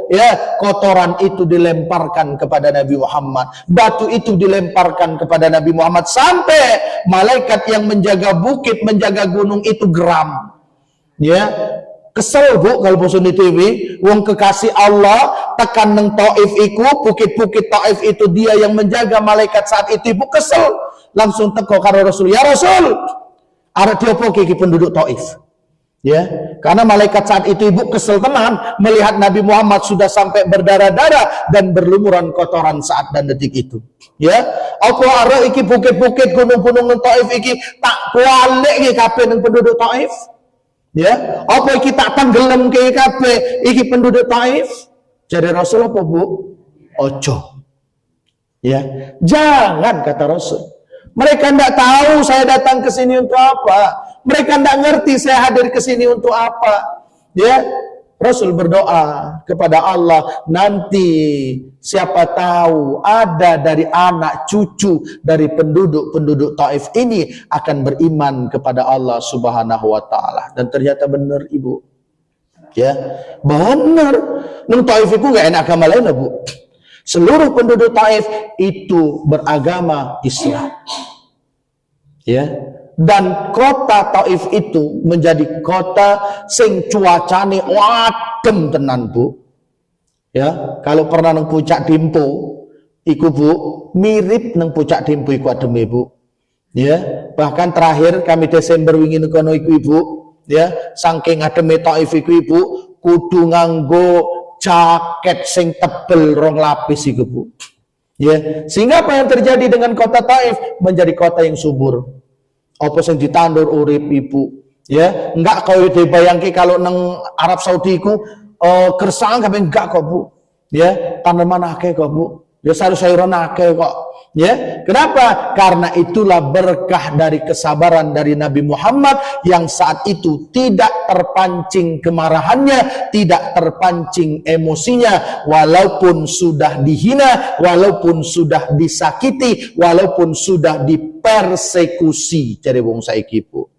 ya, kotoran itu dilemparkan kepada Nabi Muhammad, batu itu dilemparkan kepada Nabi Muhammad, sampai malaikat yang menjaga bukit, menjaga gunung itu geram. Ya, kesel, Bu, kalau bosan di TV, wong kekasih Allah tekan nang Taif iku, bukit-bukit Taif itu dia yang menjaga, malaikat saat itu, Ibu, kesel, langsung teko karo Rasul, ya Rasul, arep diopo iki penduduk Taif? Ya, karena malaikat saat itu, Ibu, kesel tenan melihat Nabi Muhammad sudah sampai berdarah-darah dan berlumuran kotoran saat dan detik itu. Ya, apa arah iki bukit-bukit gunung-gunung nang Taif iki tak balik iki kabeh nang penduduk Taif? Ya, apa iki tak tenggelam ke kabeh iki penduduk Taif? Jadi Rasul apa, Bu? Ojo. Ya, jangan, kata Rasul. Mereka tidak tahu saya datang ke sini untuk apa. Mereka tidak ngerti saya hadir ke sini untuk apa. Ya, Rasul berdoa kepada Allah, nanti siapa tahu ada dari anak cucu dari penduduk Taif ini akan beriman kepada Allah Subhanahu wa taala. Dan ternyata benar, Ibu. Ya, benar. Nang Taif itu enggak enak agama lain, Bu. Seluruh penduduk Taif itu beragama Islam. Ya. Dan kota Taif itu menjadi kota sing cuacane adem tenan, Bu. Ya, kalau pernah nang Puncak Dempo iku, Bu, mirip nang Puncak Dempo iku ademe, Bu. Ya, bahkan terakhir kami Desember wingi kono iku, Ibu, ya, saking ademe Taif iku, Ibu, kudu nganggo jaket sing tebel 2 lapis iku, Bu. Ya, sehingga apa yang terjadi dengan kota Taif menjadi kota yang subur. Apa sing ditandur urip, Ibu, ya, enggak kau dibayangke kalau nang Arab Saudi ku gersang kabeh enggak kok, Bu, ya, tanaman akeh kok, Bu, ya, sayur-sayuran akeh kok, ya. Kenapa? Karena itulah berkah dari kesabaran dari Nabi Muhammad yang saat itu tidak terpancing kemarahannya, tidak terpancing emosinya, walaupun sudah dihina, walaupun sudah disakiti, walaupun sudah dipersekusi dari wong saiki, Bu.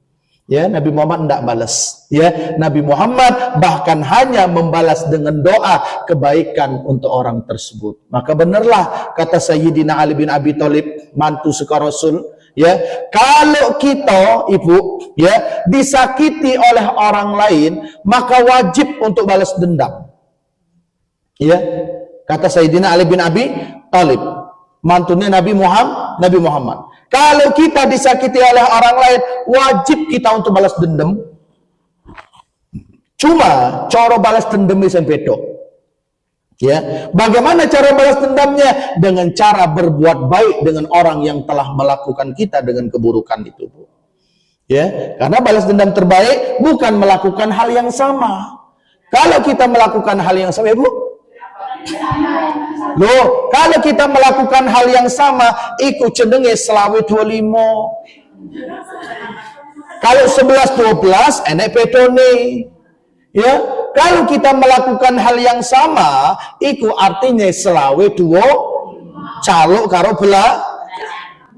Ya, Nabi Muhammad tidak balas. Ya, Nabi Muhammad bahkan hanya membalas dengan doa kebaikan untuk orang tersebut. Maka benarlah kata Sayyidina Ali bin Abi Thalib, mantu seka Rasul, ya, kalau kita, Ibu, ya, disakiti oleh orang lain, maka wajib untuk balas dendam. Ya, kata Sayyidina Ali bin Abi Thalib, mantunya Nabi Muhammad. Kalau kita disakiti oleh orang lain, wajib kita untuk balas dendam. Cuma cara balas dendamnya yang beda. Ya, bagaimana cara balas dendamnya? Dengan cara berbuat baik dengan orang yang telah melakukan kita dengan keburukan itu, Bu. Ya, karena balas dendam terbaik bukan melakukan hal yang sama. Kalau kita melakukan hal yang sama, Bu, loh, kalau kita melakukan hal yang sama, ikut cenderung selawe 25. Kalau 11-12, enek pedone. Ya, kalau kita melakukan hal yang sama, itu artinya selawe 2 caluk karo bela.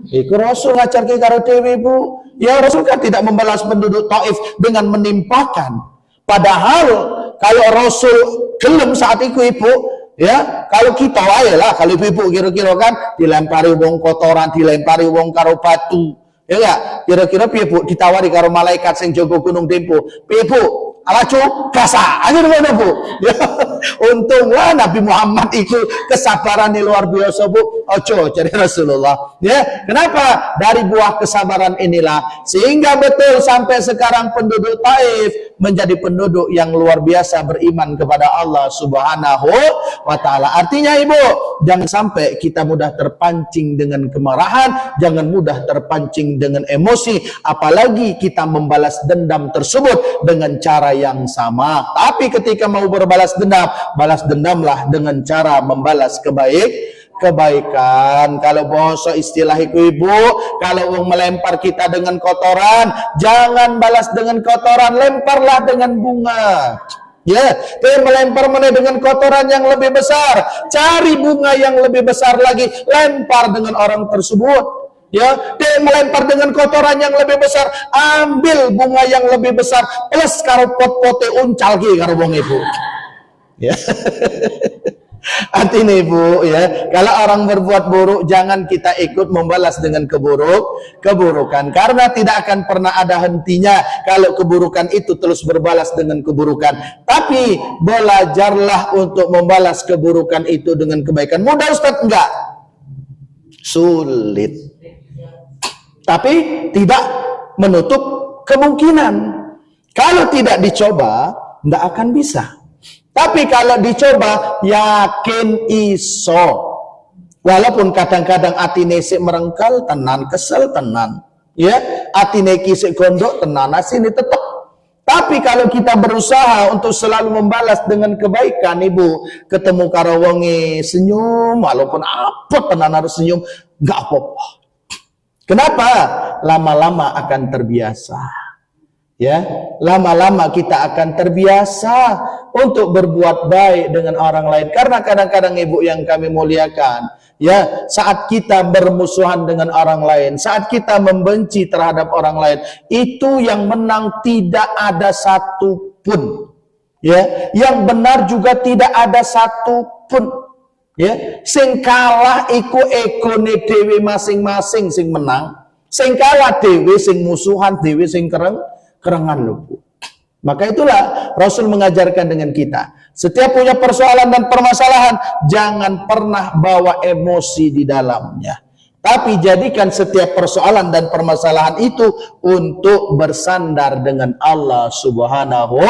Iku Rasul ngajarke karo dhewe, Bu. Ya, Rasul kan tidak membalas penduduk Taif dengan menimpakan. Padahal kalau Rasul gelem saat itu, Ibu, ya, kalau kita wae lah, kalau ibu kira-kira kan dilempari wong kotoran, dilempari wong karo batu, ya enggak? Kira-kira piye, Bu, ditawari karo malaikat sing jaga Gunung Dempo, piye, Bu? Alacu gasa aja ngono, Bu. Ya, untunglah Nabi Muhammad itu kesabarannya luar biasa, Bu. Ojo jadi Rasulullah. Ya, kenapa? Dari buah kesabaran inilah sehingga betul sampai sekarang penduduk Taif menjadi penduduk yang luar biasa beriman kepada Allah Subhanahu wa taala. Artinya, Ibu, jangan sampai kita mudah terpancing dengan kemarahan, jangan mudah terpancing dengan emosi, apalagi kita membalas dendam tersebut dengan cara yang sama. Tapi ketika mau berbalas dendam, balas dendamlah dengan cara membalas kebaikan. Kalau bahasa istilah itu, Ibu, kalau orang melempar kita dengan kotoran, jangan balas dengan kotoran, lemparlah dengan bunga. Ya, dia melempar mana dengan kotoran yang lebih besar, cari bunga yang lebih besar lagi, lempar dengan orang tersebut. Ya, dia melempar dengan kotoran yang lebih besar, ambil bunga yang lebih besar, plus karo pot-pote uncal ki karo wong, Ibu. Ya. Artinya, Ibu, ya, kalau orang berbuat buruk, jangan kita ikut membalas dengan keburukan, karena tidak akan pernah ada hentinya kalau keburukan itu terus berbalas dengan keburukan. Tapi belajarlah untuk membalas keburukan itu dengan kebaikan. Mudah, Ustaz? Enggak, sulit, tapi tidak menutup kemungkinan. Kalau tidak dicoba, tidak akan bisa. Tapi kalau dicoba, yakin iso. Walaupun kadang-kadang atine sik merengkel tenan, kesel tenan, ya, atine ki sik gondok tenan, asine tetep. Tapi kalau kita berusaha untuk selalu membalas dengan kebaikan, Ibu, ketemu karo wonge senyum, walaupun apa tenan harus senyum, enggak apa-apa. Kenapa? Lama-lama akan terbiasa. Ya, lama-lama kita akan terbiasa untuk berbuat baik dengan orang lain. Karena kadang-kadang ibu yang kami muliakan, ya, saat kita bermusuhan dengan orang lain, saat kita membenci terhadap orang lain, itu yang menang tidak ada satu pun, ya, yang benar juga tidak ada satu pun, ya. Sing kalah iku ekone dewe masing-masing sing menang, sing kalah dewe sing musuhan dewe sing kerengan lho, Bu. Maka itulah Rasul mengajarkan dengan kita, setiap punya persoalan dan permasalahan, jangan pernah bawa emosi di dalamnya. Tapi jadikan setiap persoalan dan permasalahan itu untuk bersandar dengan Allah Subhanahu.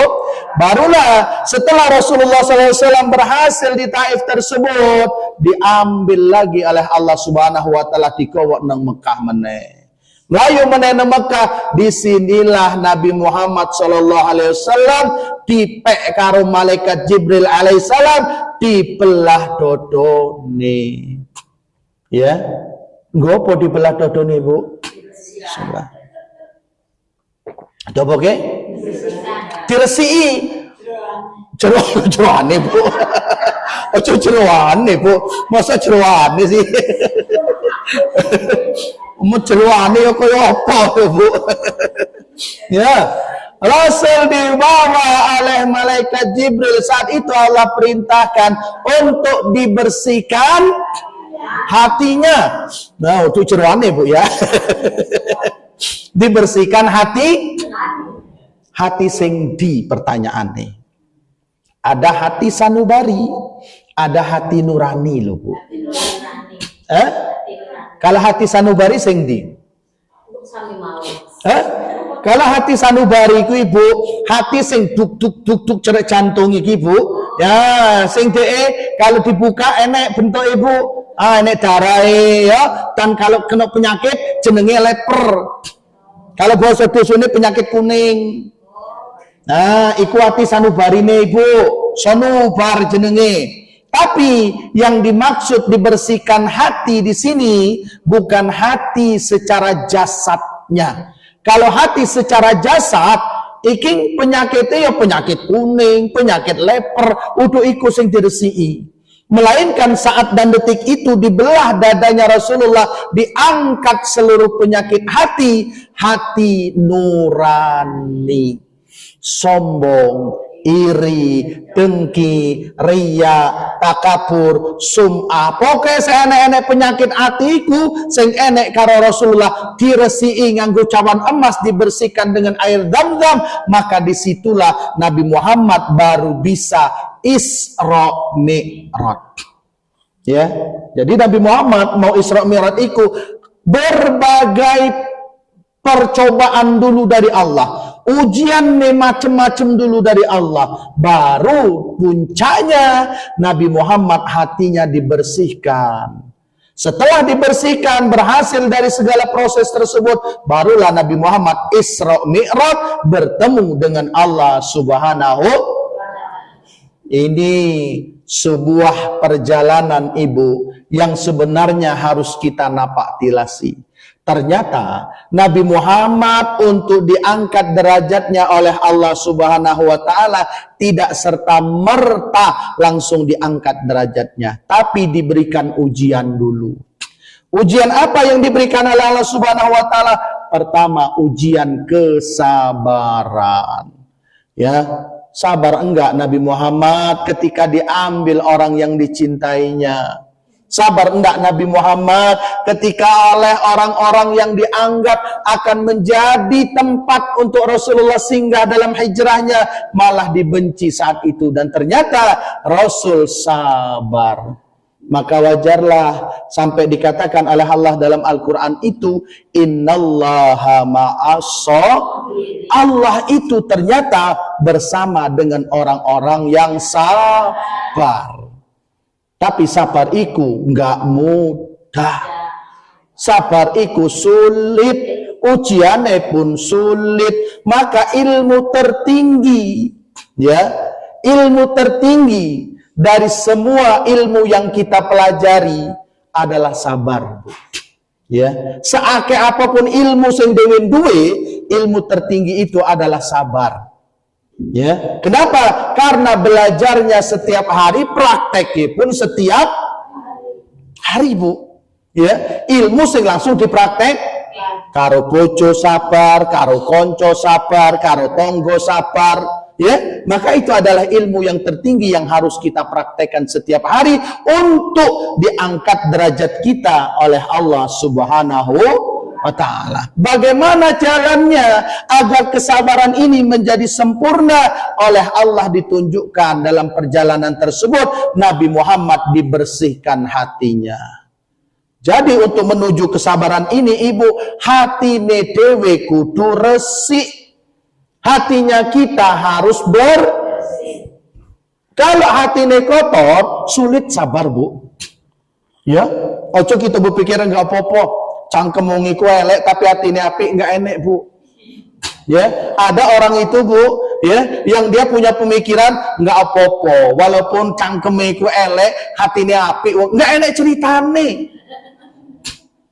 Barulah setelah Rasulullah SAW berhasil di Taif tersebut, diambil lagi oleh Allah Subhanahu wa taala dikawak nang Mekah meneh. Layu menena Mekah, disinilah Nabi Muhammad sallallahu alaihi wasallam dipek karo malaikat Jibril alaihissalam dibelah dodone. Ya, ngopo dibelah dodone, Bu? Bismillah. Coba ke? Diresiki. Jeroane, Bu. Ojo jeroane, Bu. Masa jeroane sih? Menjeruani kaya apa, Bu? Ya, Rasul dibawa oleh malaikat Jibril. Saat itu Allah perintahkan untuk dibersihkan hatinya. Nah, itu jeruani, Bu, ya. Dibersihkan hati sing di pertanyaan nih. Ada hati sanubari, ada hati nurani loh, Bu. Kalau hati sanubari sing di? Kalau hati sanubari ku Ibu, hati sing duk duk cerek jantung iki, Bu. Ya, sing kalau dibuka enek bentuk Ibu, enek darahe ya. Dan kalau kena penyakit jenenge leper. Kalau bahasa dosane penyakit kuning. Nah, iku hati sanubarine Ibu, sanubar jenenge. Tapi yang dimaksud dibersihkan hati di sini bukan hati secara jasadnya. Kalau hati secara jasad, iki penyakitnya ya penyakit kuning, penyakit leper, udah iku sing diresiki. Melainkan saat dan detik itu dibelah dadanya Rasulullah, diangkat seluruh penyakit hati nurani, sombong, iri, dengki, riya, takabur, sum'ah. Pokoknya seenek-enek penyakit hatiku sing enek karo Rasulullah diresiki nganggo cawan emas, dibersihkan dengan air Zam-Zam, maka disitulah Nabi Muhammad baru bisa Isra Mi'raj. Ya, jadi Nabi Muhammad mau Isra Mi'raj itu berbagai percobaan dulu dari Allah. Ujian macam-macam dulu dari Allah, baru puncaknya Nabi Muhammad hatinya dibersihkan. Setelah dibersihkan, berhasil dari segala proses tersebut, barulah Nabi Muhammad Isra Mi'raj bertemu dengan Allah Subhanahu. Ini sebuah perjalanan Ibu yang sebenarnya harus kita napak tilasi. Ternyata Nabi Muhammad untuk diangkat derajatnya oleh Allah Subhanahu wa taala tidak serta merta langsung diangkat derajatnya, tapi diberikan ujian dulu. Ujian apa yang diberikan oleh Allah Subhanahu wa taala? Pertama, ujian kesabaran. Ya, sabar enggak Nabi Muhammad ketika diambil orang yang dicintainya? Sabar enggak Nabi Muhammad ketika oleh orang-orang yang dianggap akan menjadi tempat untuk Rasulullah singgah dalam hijrahnya malah dibenci saat itu, dan ternyata Rasul sabar. Maka wajarlah sampai dikatakan oleh Allah dalam Al-Quran itu, innallaha ma'as-sabirin. Allah itu ternyata bersama dengan orang-orang yang sabar. Tapi sabar iku enggak mudah. Sabar iku sulit, ujiannya pun sulit. Maka ilmu tertinggi, ya, ilmu tertinggi dari semua ilmu yang kita pelajari adalah sabar. Ya, seakeh apapun ilmu sing dewe duwe, ilmu tertinggi itu adalah sabar. Ya, kenapa? Karena belajarnya setiap hari, prakteknya pun setiap hari, Bu. Ya, ilmu sing langsung dipraktek karo bojo sabar, karo konco sabar, karo tonggo sabar, ya. Maka itu adalah ilmu yang tertinggi yang harus kita praktekkan setiap hari untuk diangkat derajat kita oleh Allah Subhanahu wa ta'ala. Bagaimana jalannya agar kesabaran ini menjadi sempurna? Oleh Allah ditunjukkan dalam perjalanan tersebut, Nabi Muhammad dibersihkan hatinya. Jadi untuk menuju kesabaran ini, Ibu, hatine dewe kudu resik. Hatinya kita harus bersih. Kalau hatine kotor, sulit sabar, Bu. Ya, ojo kita berpikir enggak apa-apa. Cangkem ngiku elek tapi hatine apik, enggak enek, Bu. Ya, ada orang itu, Bu, ya, yang dia punya pemikiran enggak apa-apa, walaupun cangkeme iku elek, hatine apik, enggak enek ceritane.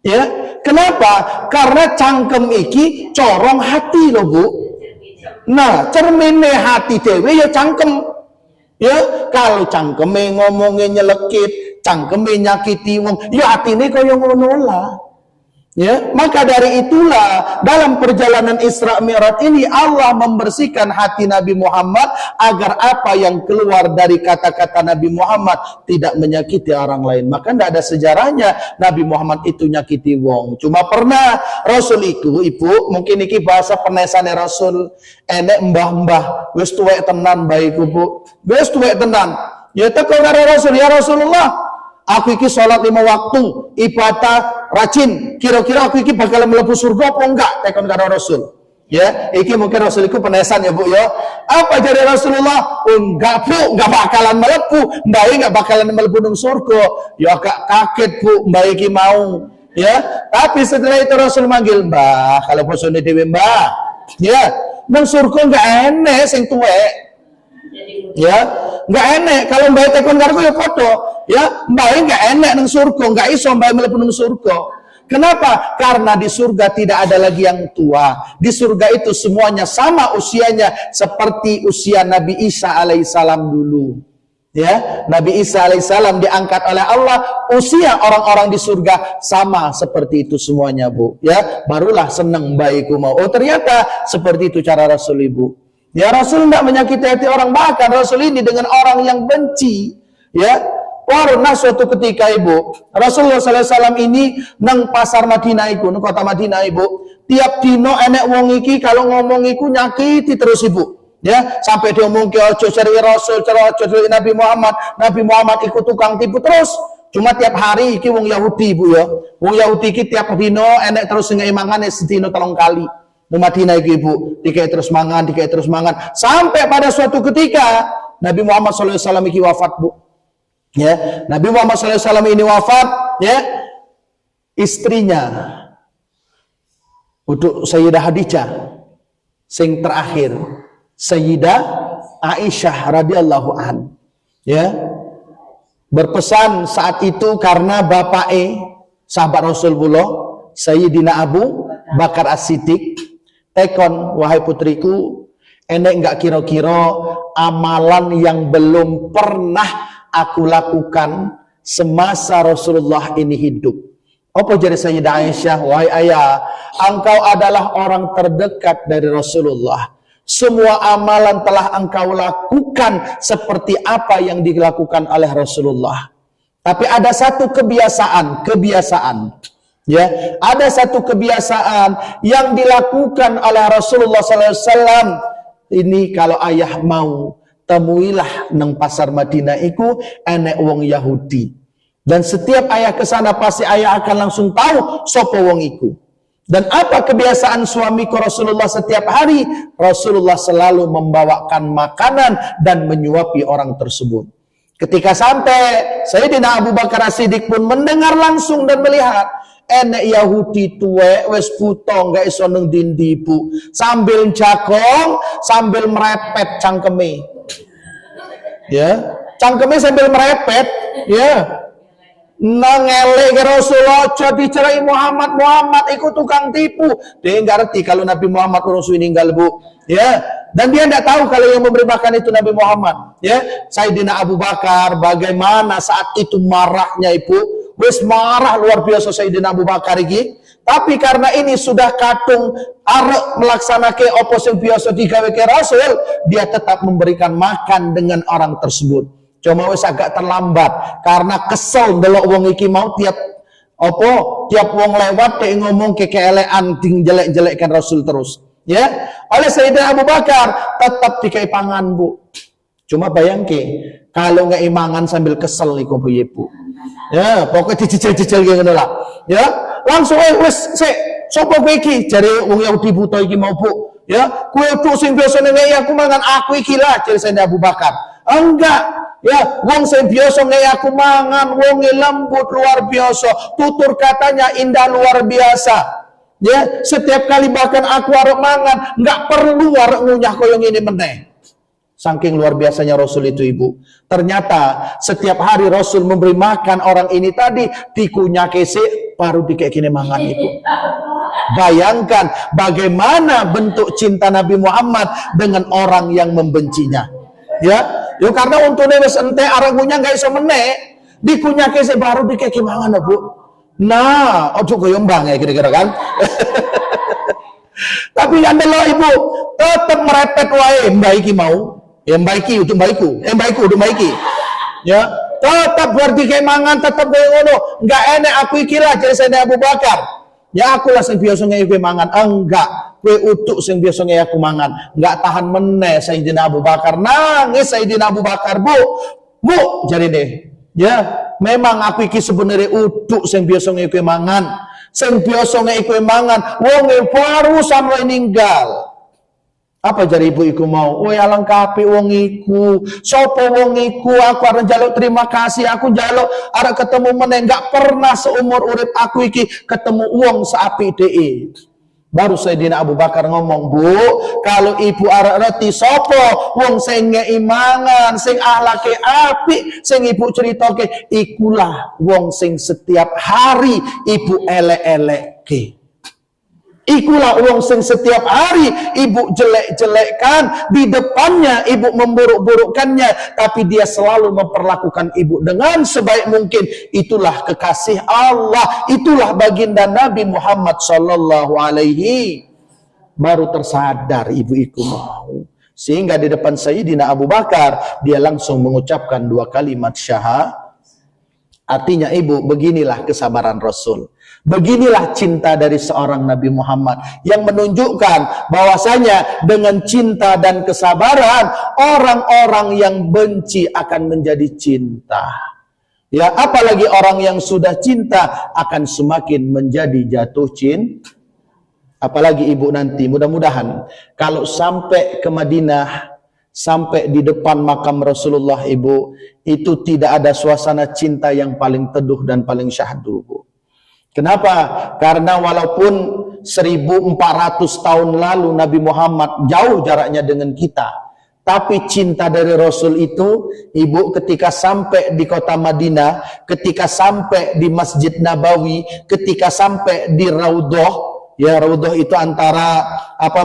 Ya, kenapa? Karena cangkem iki corong hati loh, Bu. Nah, cermine hati dewe ya cangkem. Ya, kalau cangkeme ngomongnya nyelekit, cangkeme nyakiti wong, ya hatine kaya ngono lah. Ya, maka dari itulah dalam perjalanan Isra Mi'raj ini Allah membersihkan hati Nabi Muhammad agar apa yang keluar dari kata-kata Nabi Muhammad tidak menyakiti orang lain. Maka tidak ada sejarahnya Nabi Muhammad itu nyakiti wong. Cuma pernah Rasul itu, Ibu, mungkin iki bahasa penesane Rasul, enek mbah-mbah wis tuwek tenan baikku, Bu. Wis tuwek tenan. Ya teko karo Rasul, ya Rasulullah, aku iki sholat 5 waktu, ibadah rajin, kira-kira aku iki bakal mlebu surga apa enggak? Tekon karo Rasul. Ya, iki mungkin Rasul iku penesan ya, Bu, ya. Apa jadi Rasulullah? Enggak, Bu, enggak bakalan mlebu, mbak enggak bakalan mlebu nang surga. Ya agak kaget, Bu, mbak iki mau. Ya, tapi setelah itu Rasul manggil, "Mbah, kalau bosone dhewe, Mbah." Ya, nang surga enggak enek sing tuwek. Ya, enggak enek. Kalau mbak tekon karo ya foto. Ya, mbak enggak enek nang surga, enggak iso mbak mlebu nang surga. Kenapa? Karena di surga tidak ada lagi yang tua. Di surga itu semuanya sama usianya seperti usia Nabi Isa alaihissalam dulu. Ya, Nabi Isa alaihissalam diangkat oleh Allah, usia orang-orang di surga sama seperti itu semuanya, Bu. Ya, barulah seneng baikku mau. Oh, ternyata seperti itu cara Rasul, Ibu. Ya, Rasul tidak menyakiti hati orang, bahkan Rasul ini dengan orang yang benci. Ya, pernah suatu ketika, Ibu, Rasulullah SAW ini nang pasar Madinah iku, nang kota Madinah, Ibu, tiap dino enek wong iki kalau ngomong iku nyakiti terus, Ibu. Ya, sampai dia ngomong ke ojo cari Rasul, ojo cari Nabi Muhammad. Nabi Muhammad ikut tukang tipu terus. Cuma tiap hari iki wong Yahudi, Bu, ya. Wong Yahudi iki tiap dino enek terus ngei mangane sedino 3 kali. Di Madinah iki, Bu, dikai terus mangan, sampai pada suatu ketika Nabi Muhammad SAW iki wafat, Bu. Ya, Nabi Muhammad SAW ini wafat, ya. Istrinya untuk Sayyidah Khadijah sing terakhir, Sayyidah Aisyah radhiyallahu an, ya, berpesan saat itu karena bapake sahabat Rasulullah Sayyidina Abu Bakar As-Siddiq, tekon, wahai putriku, enek enggak kira-kira amalan yang belum pernah aku lakukan semasa Rasulullah ini hidup. Apa jadi Sayyidah Aisyah? Wahai ayah, engkau adalah orang terdekat dari Rasulullah. Semua amalan telah engkau lakukan seperti apa yang dilakukan oleh Rasulullah. Tapi ada satu kebiasaan. Ya, ada satu kebiasaan yang dilakukan oleh Rasulullah SAW. Ini kalau ayah mau, temuilah nang pasar Madinah iku enek wong Yahudi. Dan setiap ayah ke sana pasti ayah akan langsung tahu sapa wong iku. Dan apa kebiasaan suamiku Rasulullah setiap hari? Rasulullah selalu membawakan makanan dan menyuapi orang tersebut. Ketika sampai, Sayyidina Abu Bakar As-Siddiq pun mendengar langsung dan melihat enek Yahudi tuwek wis buta gak iso nang dindi, Bu, sambil jagong sambil merepet cangkeme. Ya, cangkeme sambil merepet, ya. nangelek ke Rasulullah, jadi cerai Muhammad ikut tukang tipu. Dia nggak ngerti kalau Nabi Muhammad Rasul meninggal, Bu. Ya, dan dia tidak tahu kalau yang memberi makan itu Nabi Muhammad. Ya, Sayyidina Abu Bakar bagaimana saat itu marahnya Ibu, wis marah luar biasa Sayyidina Abu Bakar ini. Tapi karena ini sudah kadung arek melaksanakan apa sing biasa digawe ke Rasul, dia tetap memberikan makan dengan orang tersebut. Cuma wis agak terlambat karena kesel ndelok wong iki mau tiap wong lewat dia ngomong keelean ding jelek-jelekkan Rasul terus. Ya, oleh Sayyidina Abu Bakar tetap dikai pangan, Bu. Cuma bayangke kalau nggak imangan sambil kesel iku Bu. Ya, pokoknya dicicil-cicil gitu lah. Ya, langsung wis sapa kowe iki jare wong Yahudi buta iki mau, Bu. Ya, kowe tuh sing biasa ngeki aku mangan aku iki lah jare Sayyidina Abu Bakar. Enggak. Ya, wong sing biasa ngeki aku mangan, wong lembut luar biasa, tutur katanya indah luar biasa. Ya, setiap kali bahkan aku arep mangan, nggak perlu arep ngunyah koyo ngene meneh. Saking luar biasanya Rasul itu, Ibu. Ternyata setiap hari Rasul memberi makan orang ini tadi dikunyah kese baru dikekine mangan itu. Bayangkan bagaimana bentuk cinta Nabi Muhammad dengan orang yang membencinya. Ya, yo karena untune wis ente arep ngunyah nggak iso meneh, dikunyah kese baru dikekine mangan, Bu. Nah, ojo goyombang ya kira-kira kan. Tapi yang delok Ibu tetap merepet wae mbak iki mau. Ya mbak iki untuk mbaiku, untuk mbak iki. Ya, tetap berarti kayak mangan tetap koyo ngono. Enggak enak aku iki lah jadi Sayyidina Abu Bakar. Ya aku lah sing biasa ngei kowe mangan. Enggak, kowe utuk sing biasa ngei aku mangan. Enggak tahan meneh Sayyidina Abu Bakar. Nangis Sayyidina Abu Bakar, Bu. Bu, jadi deh. Ya, memang aku iki sebenarnya utuk sing biasa ngei kowe mangan. Sing biasa ngei kowe mangan, wong baru sampe ninggal. Apa jari ibu iku mau? Woi alangkapi wong iku. Sopo wong iku? Aku arep njaluk terima kasih. Aku njaluk arep ketemu meneh. Enggak pernah seumur urip aku iki ketemu wong seapik DE. Baru Sayyidina Abu Bakar ngomong, Bu, kalau ibu arep ngerti sopo wong sing ngei mangan, sing akhlake apik, sing ibu critake, ikulah wong sing setiap hari ibu elek-elekke. Ikulah wong sing setiap hari ibu jelek-jelekkan, di depannya ibu memburuk-burukkannya, tapi dia selalu memperlakukan ibu dengan sebaik mungkin. Itulah kekasih Allah, itulah baginda Nabi Muhammad sallallahu alaihi. Baru tersadar ibu itu mau. Sehingga di depan Sayyidina Abu Bakar dia langsung mengucapkan 2 kalimat syahadat. Artinya ibu, beginilah kesabaran Rasul. Beginilah cinta dari seorang Nabi Muhammad yang menunjukkan bahwasanya dengan cinta dan kesabaran orang-orang yang benci akan menjadi cinta. Ya, apalagi orang yang sudah cinta akan semakin menjadi jatuh cinta. Apalagi ibu nanti mudah-mudahan kalau sampai ke Madinah, sampai di depan makam Rasulullah ibu, itu tidak ada suasana cinta yang paling teduh dan paling syahdu, Bu. Kenapa? Karena walaupun 1400 tahun lalu Nabi Muhammad jauh jaraknya dengan kita, tapi cinta dari Rasul itu, ibu, ketika sampai di kota Madinah, ketika sampai di Masjid Nabawi, ketika sampai di Raudhah, ya Raudhah itu antara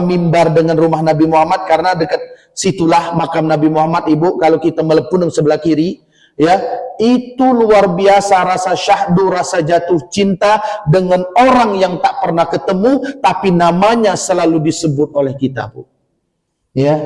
mimbar dengan rumah Nabi Muhammad, karena dekat situlah makam Nabi Muhammad, ibu. Kalau kita melepunung sebelah kiri, ya, itu luar biasa rasa syahdu, rasa jatuh cinta dengan orang yang tak pernah ketemu, tapi namanya selalu disebut oleh kita, Bu. Ya,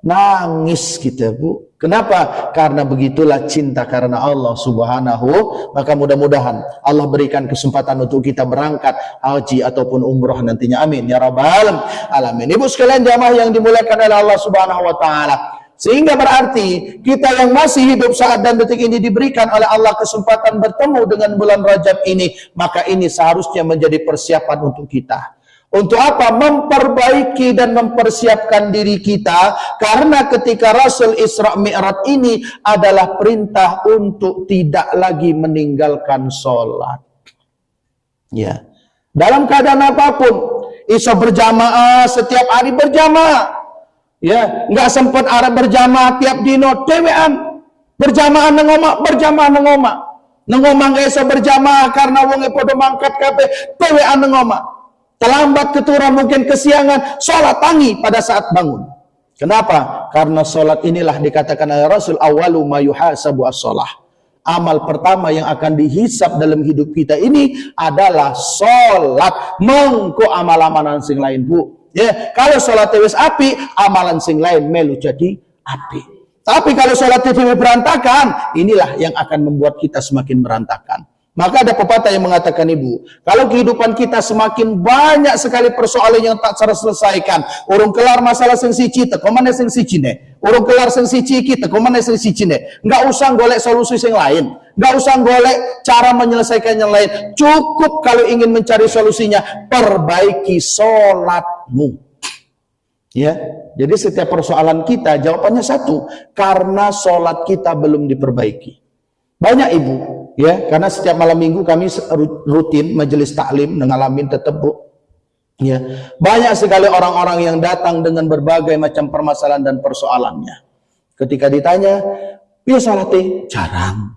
nangis kita, Bu. Kenapa? Karena begitulah cinta karena Allah Subhanahu. Maka mudah-mudahan Allah berikan kesempatan untuk kita berangkat haji ataupun umroh nantinya. Amin ya rabbal alamin. Ibu sekalian jamaah yang dimuliakan oleh Allah Subhanahu wa taala. Sehingga berarti kita yang masih hidup saat dan detik ini diberikan oleh Allah kesempatan bertemu dengan bulan Rajab ini, maka ini seharusnya menjadi persiapan untuk kita. Untuk apa? Memperbaiki dan mempersiapkan diri kita, karena ketika Rasul Isra Mi'raj ini adalah perintah untuk tidak lagi meninggalkan sholat. Ya, dalam keadaan apapun, iso berjamaah, setiap hari berjamaah. Ya, nggak sempat arep berjamaah tiap dino dewean, berjamaah nang omah. Nengomah gak iso berjamaah karena wonge podo mangkat kabeh, pewean nengomah. Terlambat keturun mungkin kesiangan, sholat tangi pada saat bangun. Kenapa? Karena sholat inilah dikatakan oleh Rasul awalu ma yuhasabu as-sholah. Amal pertama yang akan dihisab dalam hidup kita ini adalah sholat. Mengko amal-amalan sing lain, Bu. Ya, kalau sholat wis api, amalan sing lain melu jadi api. Tapi kalau sholat itu berantakan, inilah yang akan membuat kita semakin berantakan. Maka ada pepatah yang mengatakan, Ibu, kalau kehidupan kita semakin banyak sekali persoalan yang tak terselesaikan, urung kelar masalah sing siji, teko mana sing siji ne? Urung kelar sing siji iki, teko mana sing siji ne? Enggak usah golek solusi yang lain, enggak usah golek cara menyelesaikan yang lain. Cukup kalau ingin mencari solusinya, perbaiki sholatmu. Ya, jadi setiap persoalan kita jawabannya satu, karena sholat kita belum diperbaiki. Banyak ibu, ya, karena setiap malam minggu kami rutin majelis taklim ngalamin tetep, Bu. Ya, banyak sekali orang-orang yang datang dengan berbagai macam permasalahan dan persoalannya. Ketika ditanya, piye salate? Jarang.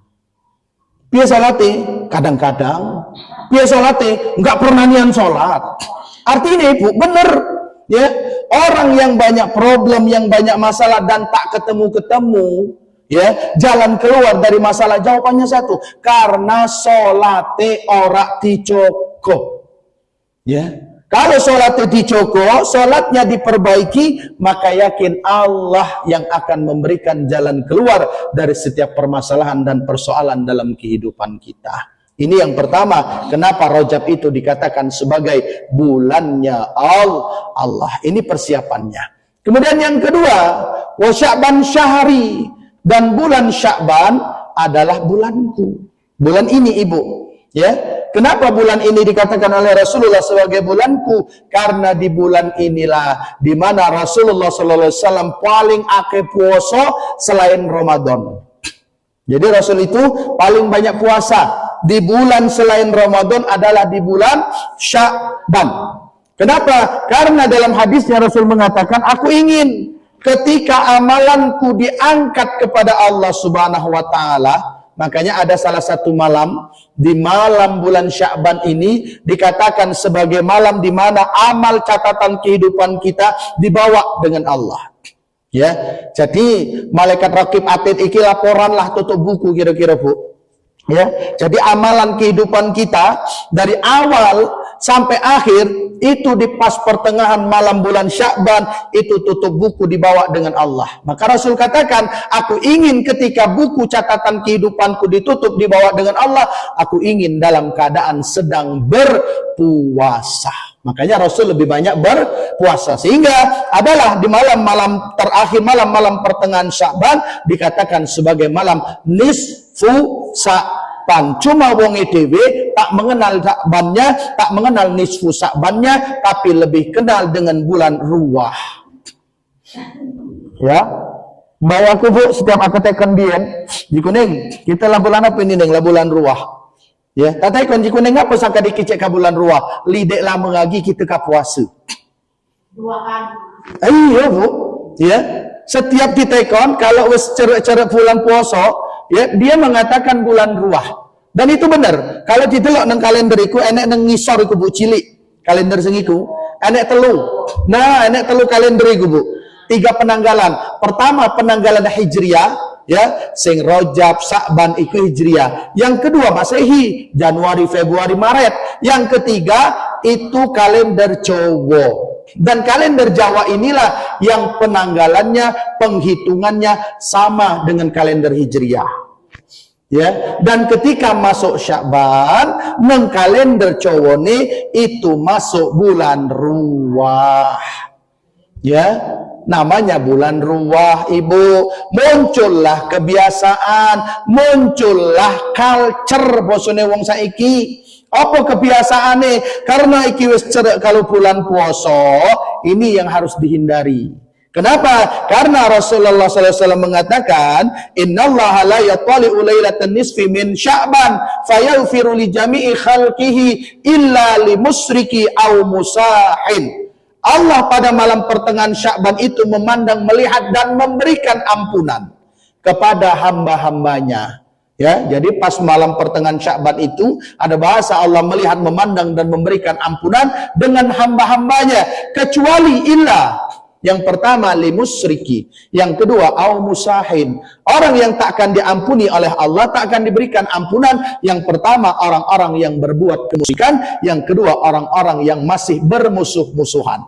Piye salate? Kadang-kadang. Piye salate? Enggak pernah nian sholat. Artinya ibu, bener. Ya, orang yang banyak problem, yang banyak masalah dan tak ketemu-ketemu, ya, jalan keluar dari masalah jawabannya satu, karena salate ora dicoko. Ya, kalau salate dicoko, salatnya diperbaiki, maka yakin Allah yang akan memberikan jalan keluar dari setiap permasalahan dan persoalan dalam kehidupan kita. Ini yang pertama, kenapa Rajab itu dikatakan sebagai bulannya Allah. Ini persiapannya. Kemudian yang kedua, wa Sya'ban syahri, dan bulan Sya'ban adalah bulanku. Bulan ini Ibu, ya. Kenapa bulan ini dikatakan oleh Rasulullah sebagai bulanku? Karena di bulan inilah di mana Rasulullah SAW paling akeh puasa selain Ramadan. Jadi Rasul itu paling banyak puasa di bulan selain Ramadan adalah di bulan Sya'ban. Kenapa? Karena dalam hadisnya Rasul mengatakan, aku ingin ketika amalanku diangkat kepada Allah Subhanahu wa taala. Makanya ada salah satu malam, di malam bulan Sya'ban ini dikatakan sebagai malam di mana amal catatan kehidupan kita dibawa dengan Allah. Ya, jadi malaikat rakib atid iki laporan lah tutup buku kira-kira, Bu. Ya, jadi amalan kehidupan kita dari awal sampai akhir itu di pas pertengahan malam bulan Sya'ban itu tutup buku dibawa dengan Allah. Maka Rasul katakan, aku ingin ketika buku catatan kehidupanku ditutup dibawa dengan Allah, aku ingin dalam keadaan sedang berpuasa. Makanya Rasul lebih banyak berpuasa, sehingga adalah di malam-malam terakhir, malam-malam pertengahan Sya'ban dikatakan sebagai malam nisfu Sya'ban. Cuma wong dhewe tak mengenal Sya'bannya, tak mengenal nisfu Sya'bannya, tapi lebih kenal dengan bulan Ruwah. Ya, bawaku Bu, setiap aku tekan biyen di kuning, kita lah bulan apa ini neng, lah bulan Ruwah. Ya, tatai kunci kuning apa sangka dikicek ka bulan Ruwah, lidek lah mengagi kita ka puasa. Duaan. Iya Bu, ya. Setiap ditekon kalau wis cerek-cerek bulan puasa, ya, dia mengatakan bulan Ruwah. Dan itu benar. Kalau didelok nang kalenderiku enek nang ngisor iku Bu cilik. Kalender sing iku enek telu. Nah, enek telu kalender iku Bu. 3 penanggalan. Pertama penanggalan Hijriah, ya, sing Rajab, Sya'ban iku Hijriah. Yang kedua Masehi, Januari, Februari, Maret. Yang ketiga itu kalender Jawa. Dan kalender Jawa inilah yang penanggalannya, penghitungannya sama dengan kalender Hijriah. Ya, dan ketika masuk Sya'ban, nang kalender Jawa itu masuk bulan Ruwah. Ya, namanya bulan Ruwah, Ibu. Muncullah kebiasaan, muncullah culture bosone wong saiki. Apa kebiasaane? Karena iki wis cerek kalau bulan puasa, ini yang harus dihindari. Kenapa? Karena Rasulullah SAW mengatakan, innallaha la yattali'u lailatan nisfi min Sya'ban fayaghfiru li jami'i khalqihi illa li musyriki aw musahin. Allah pada malam pertengahan Sya'ban itu memandang, melihat dan memberikan ampunan kepada hamba-hambanya Ya, jadi pas malam pertengahan Sya'ban itu ada bahasa Allah melihat, memandang dan memberikan ampunan dengan hamba-hambanya, kecuali illa. Yang pertama limusyriki, yang kedua au musahin. Orang yang tak akan diampuni oleh Allah, tak akan diberikan ampunan. Yang pertama orang-orang yang berbuat kemusyrikan, yang kedua orang-orang yang masih bermusuh-musuhan.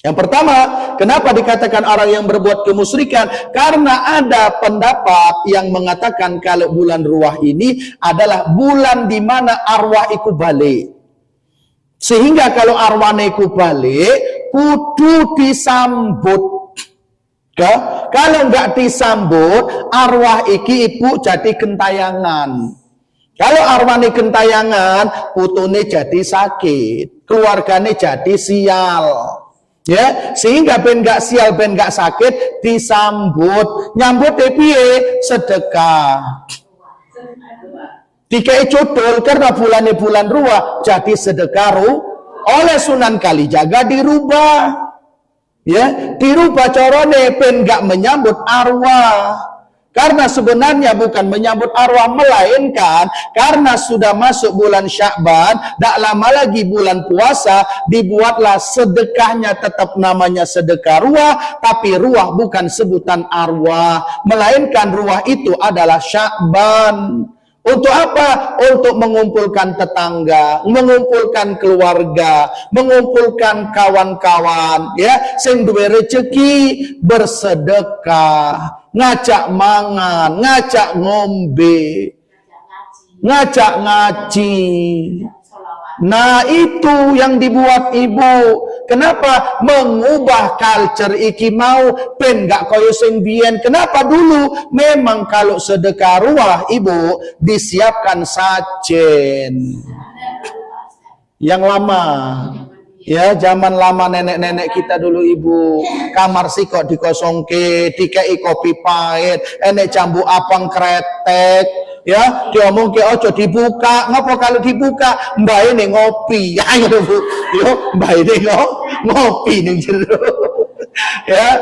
Yang pertama, kenapa dikatakan orang yang berbuat kemusyrikan? Karena ada pendapat yang mengatakan kalau bulan Ruah ini adalah bulan di mana arwah iku balik. Sehingga kalau arwahnya iku balik, kudu disambut. Kalau enggak disambut, arwah iki ibu jadi gentayangan. Kalau arwahnya gentayangan, putune jadi sakit, keluarganya jadi sial. Ya, sehingga ben gak sial, ben gak sakit, disambut. Nyambut piye? Sedekah. Dikai codol karena bulannya bulan Ruah, jadi sedekah oleh Sunan Kalijaga dirubah. Ya, dirubah corone ben gak menyambut arwah. Karena sebenarnya bukan menyambut arwah, melainkan karena sudah masuk bulan Sya'ban, tak lama lagi bulan puasa, dibuatlah sedekahnya tetap namanya sedekah ruah, tapi ruah bukan sebutan arwah, melainkan ruah itu adalah Sya'ban. Untuk apa? Untuk mengumpulkan tetangga, mengumpulkan keluarga, mengumpulkan kawan-kawan, ya, sing duwe rezeki bersedekah, ngajak mangan, ngajak ngombe, ngajak ngaji. Nah, itu yang dibuat ibu. Kenapa mengubah culture iki mau ben gak koyo sing biyen? Kenapa dulu memang kalau sedekah ruah ibu disiapkan sajen yang lama. Ya, zaman lama nenek-nenek kita dulu ibu, kamar sih kok dikosongke, dikei kopi pahit, enek jambu apang kretek, ya, diomong ke ojo dibuka, ngapa kalau dibuka, mbak ini ngopi, ya, bu, yo, mbak ini ngopi nih jero, ya.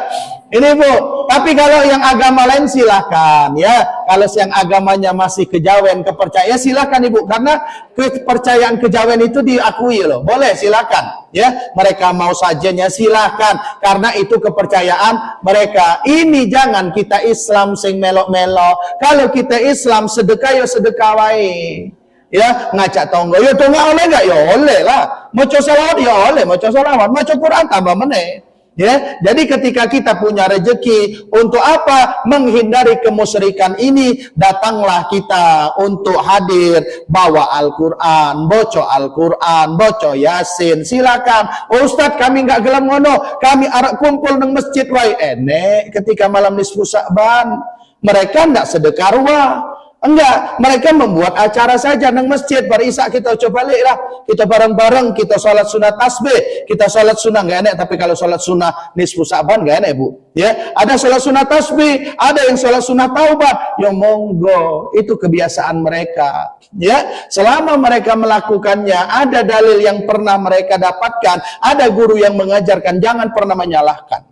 Ini bu, tapi kalau yang agama lain silahkan, ya. Kalau yang agamanya masih kejawen, kepercayaan, silahkan ibu, karena kepercayaan kejawen itu diakui loh, boleh silahkan, ya. Mereka mau sajennya silahkan, karena itu kepercayaan mereka. Ini jangan kita Islam sing melok-melok. Kalau kita Islam sedekah ya sedekah wae. Ya, ngajak tonggo, ya tonggo oleh enggak? Ya oleh lah. Maca selawat ya oleh, maca selawat, maca Quran tambah meneh. Ya, jadi ketika kita punya rezeki, untuk apa? Menghindari kemusyrikan ini, datanglah kita untuk hadir, bawa Al-Quran, baca Al-Quran, baca Yasin, silakan. Oh, Ustadz, kami nggak gelem ngono, kami arak kumpul nang masjid wae. Enek ketika malam nisfu Sya'ban, mereka ndak sedekah ruah. Enggak, mereka membuat acara saja nang masjid. Bar Isya kita coba balik lah, kita bareng-bareng, kita sholat sunat tasbih, kita sholat sunnah nggak enak, tapi kalau sholat sunnah nisfu Sya'ban nggak enak bu. Ya, ada sholat sunat tasbih, ada yang sholat sunat taubat, ya monggo, itu kebiasaan mereka. Ya, selama mereka melakukannya, ada dalil yang pernah mereka dapatkan, ada guru yang mengajarkan, jangan pernah menyalahkan.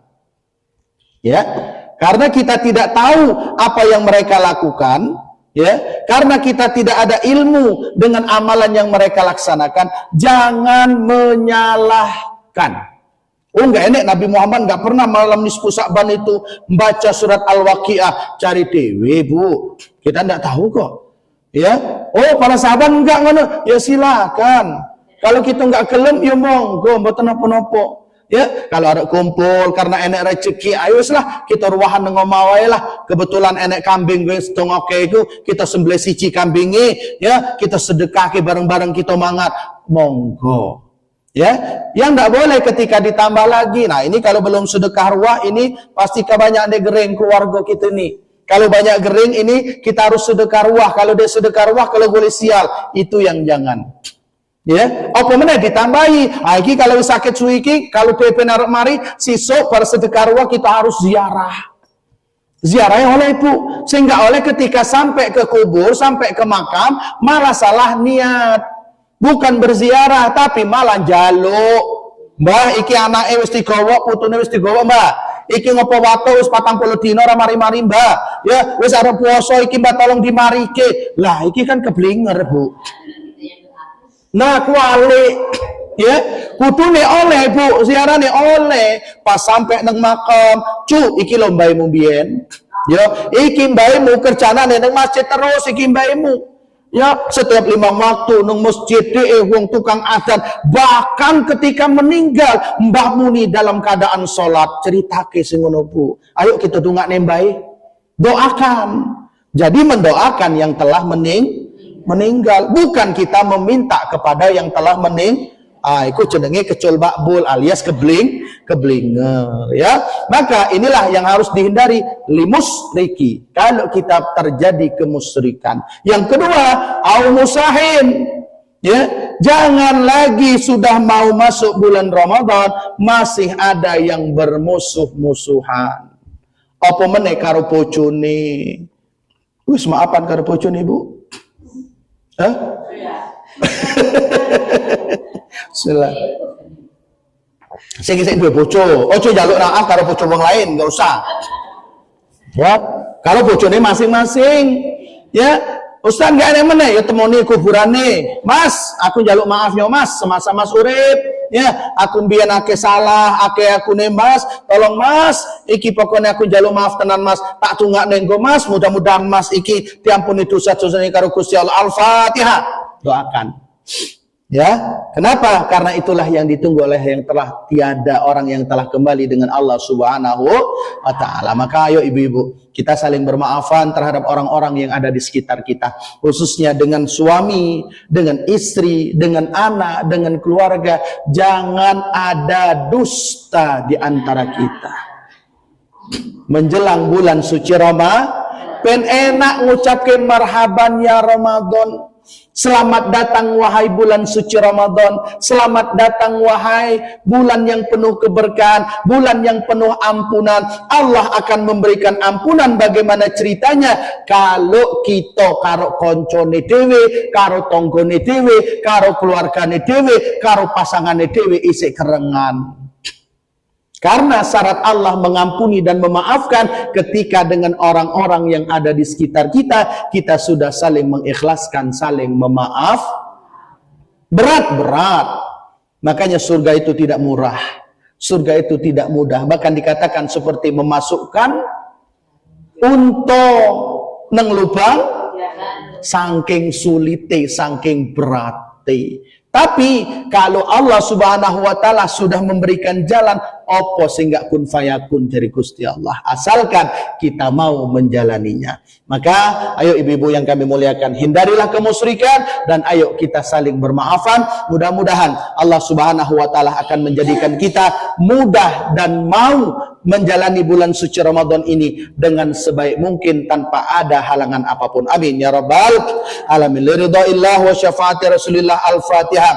Ya, karena kita tidak tahu apa yang mereka lakukan. Ya, karena kita tidak ada ilmu dengan amalan yang mereka laksanakan, jangan menyalahkan. Oh, enggak enak, Nabi Muhammad enggak pernah malam nisfu Sya'ban itu membaca surat Al-Waqiah, cari dewe, Bu. Kita enggak tahu kok. Ya. Oh, para sahabat enggak ngono. Ya silakan. Kalau kita enggak gelem ya monggo, mboten napa-napa. Ya, kalau ada kumpul karena enek rezeki, ayo lah kita ruahan nang omah wae lah. Kebetulan enek kambing wis dong oke itu, kita sembelih siji kambinge, ya, kita sedekahke bareng-bareng kita mangat. Monggo. Ya, yang enggak boleh ketika ditambah lagi. Nah, ini kalau belum sedekah ruah ini pasti banyak ada gering keluarga kita nih. Kalau banyak gering ini kita harus sedekah ruah. Kalau dia sedekah ruah kalau boleh sial, itu yang jangan. Ya, apa mana ditambahi? Lagi kalau sakit suiki, kalau DP narik mari, sisuk pada sedekah ruah kita harus ziarah. Ziarahnya oleh ibu, sehingga oleh ketika sampai ke kubur, sampai ke makam, malah salah niat. Bukan berziarah, tapi malah jaluk. Mbah, iki anake wis digawa, putune wis digawa, Mbah. Iki ngopo wato wis 40 dina ora mari-mari Mbak. Ya, wis arep puasa iki Mbak tolong dimarike. Lah iki kan keblinger, Bu. Nah, kuali ya, kudune oleh Bu, ziarane oleh pas sampai nang makam. Cu, iki lho mbaimu biyen. Ya, iki mbaimu kerjane nang masjid terus iki mbaimu. Ya, setiap 5 waktu nang masjid wong tukang adzan, bahkan ketika meninggal Mbah Muni dalam keadaan sholat, ceritake sing ngono Bu. Ayo kita dongakne mbae. Doakan. Jadi mendoakan yang telah meninggal, bukan kita meminta kepada yang telah itu jenenge kecul bakbul alias keblinger ya. Maka inilah yang harus dihindari, limusriki, kalau kita terjadi kemusyrikan. Yang kedua, au musahin ya, jangan lagi sudah mau masuk bulan Ramadan masih ada yang bermusuh-musuhan. Apa meneh karo bojone? Wis maafan karo bojone, Bu? Hah? Sila. Sing duwe bojo, ojo njaluk maaf karo bojo wong lain, enggak usah. Ya, kalau bojone masing-masing. Ya, Ustaz enggak ada meneh ya temoni kuburane. Mas, aku njaluk maaf ya Mas, semasa Mas urip. Ya, aku mbiyen akeh salah, akeh aku Mas, tolong Mas, iki pokoknya aku njaluk maaf tenan Mas, tak tungakne nggo Mas, mudah-mudahan Mas iki diampuni dosa-dosane karo Gusti Allah. Al-Fatihah. Doakan. Ya, kenapa? Karena itulah yang ditunggu oleh yang telah tiada orang yang telah kembali dengan Allah Subhanahu wa taala. Maka ayo ibu-ibu, kita saling bermaafan terhadap orang-orang yang ada di sekitar kita, khususnya dengan suami, dengan istri, dengan anak, dengan keluarga. Jangan ada dusta di antara kita. Menjelang bulan suci Ramadan, pen enak ngucapkan marhaban ya Ramadan. Selamat datang wahai bulan suci Ramadan. Selamat datang wahai bulan yang penuh keberkahan, bulan yang penuh ampunan. Allah akan memberikan ampunan. Bagaimana ceritanya? Kalau kita karo koncone dewe, karo tonggone dewe, karo keluargane dewe, karo pasangane dewe isik kerengan. Karena syarat Allah mengampuni dan memaafkan ketika dengan orang-orang yang ada di sekitar kita, kita sudah saling mengikhlaskan, saling memaaf. Berat-berat. Makanya surga itu tidak murah. Surga itu tidak mudah. Bahkan dikatakan seperti memasukkan unta nang lubang, saking sulite, saking berate. Tapi kalau Allah Subhanahu wa taala sudah memberikan jalan, opo sehingga kun fayakun dari Gusti Allah, asalkan kita mau menjalaninya. Maka ayo ibu-ibu yang kami muliakan, hindarilah kemusyrikan dan ayo kita saling bermaafan. Mudah-mudahan Allah Subhanahu wa taala akan menjadikan kita mudah dan mau menjalani bulan suci Ramadan ini dengan sebaik mungkin tanpa ada halangan apapun. Amin ya rabbal alamin. Liridhaillah wa syafaati Rasulillah. Al-Fatihah.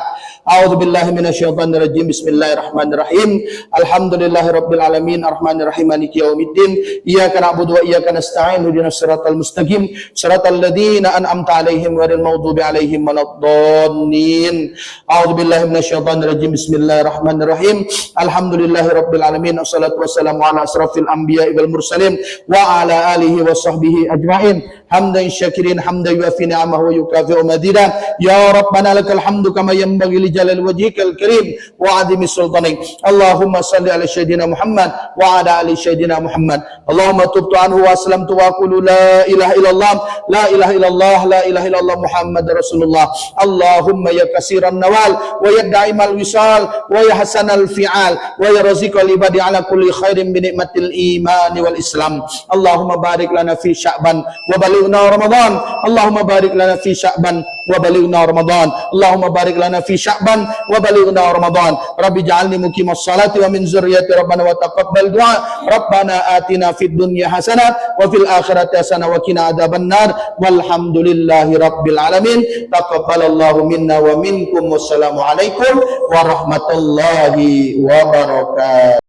A'udzu billahi minasyaitonir rajim. Bismillahirrahmanirrahim. Alhamdulillahirabbil alamin arrahmanir rahim maliki yaumiddin. Iyyaka na'budu wa iyyaka nasta'in. Ihdinas siratal mustaqim. Siratal ladzina an'amta 'alaihim ghairil maghdubi 'alaihim waladdallin. A'udzu billahi minasyaitonir rajim. Bismillahirrahmanirrahim. Alhamdulillahirabbil alamin. Wassalatu wassalamu ala asrafil anbiya'i wal mursalin wa ala alihi wa sahbihi ajma'in. Hamdan syakirin hamdan yuafi ni'amahu wa yukafi'u madidan. Ya Rabbana lakal hamdu kama yanbaghi li jalali wajhikal karim wa 'azimi sultanik. Allahumma salli ala sayyidina Muhammad wa ala ali sayyidina Muhammad. Allahumma tubtu anhu wa aslamtu wa aqulu la ilaha illallah, la ilaha illallah, la ilaha illallah Muhammad Rasulullah. Allahumma ya kasiran nawal wa ya da'imal wisal wa ya hasanal fi'al wa ya raziqal ibadi ala kulli khairin bi ni'matil iman wal islam. Allahumma barik lana fi Sya'ban wa balighna Ramadan. Allahumma barik lana fi Sya'ban wa balighna Ramadan. Allahumma barik lana fi Sya'ban wa balighna Ramadan. Rabbi ja'alni muqimas salati wa min zurriyyati rabbana wa taqabbal du'a. Rabbana atina fid dunya hasanah wa fil akhirati hasanah wa qina adzabannar. Walhamdulillahi rabbil alamin. Taqabbalallahu minna wa minkum. Wassalamu alaikum warahmatullahi wabarakatuh.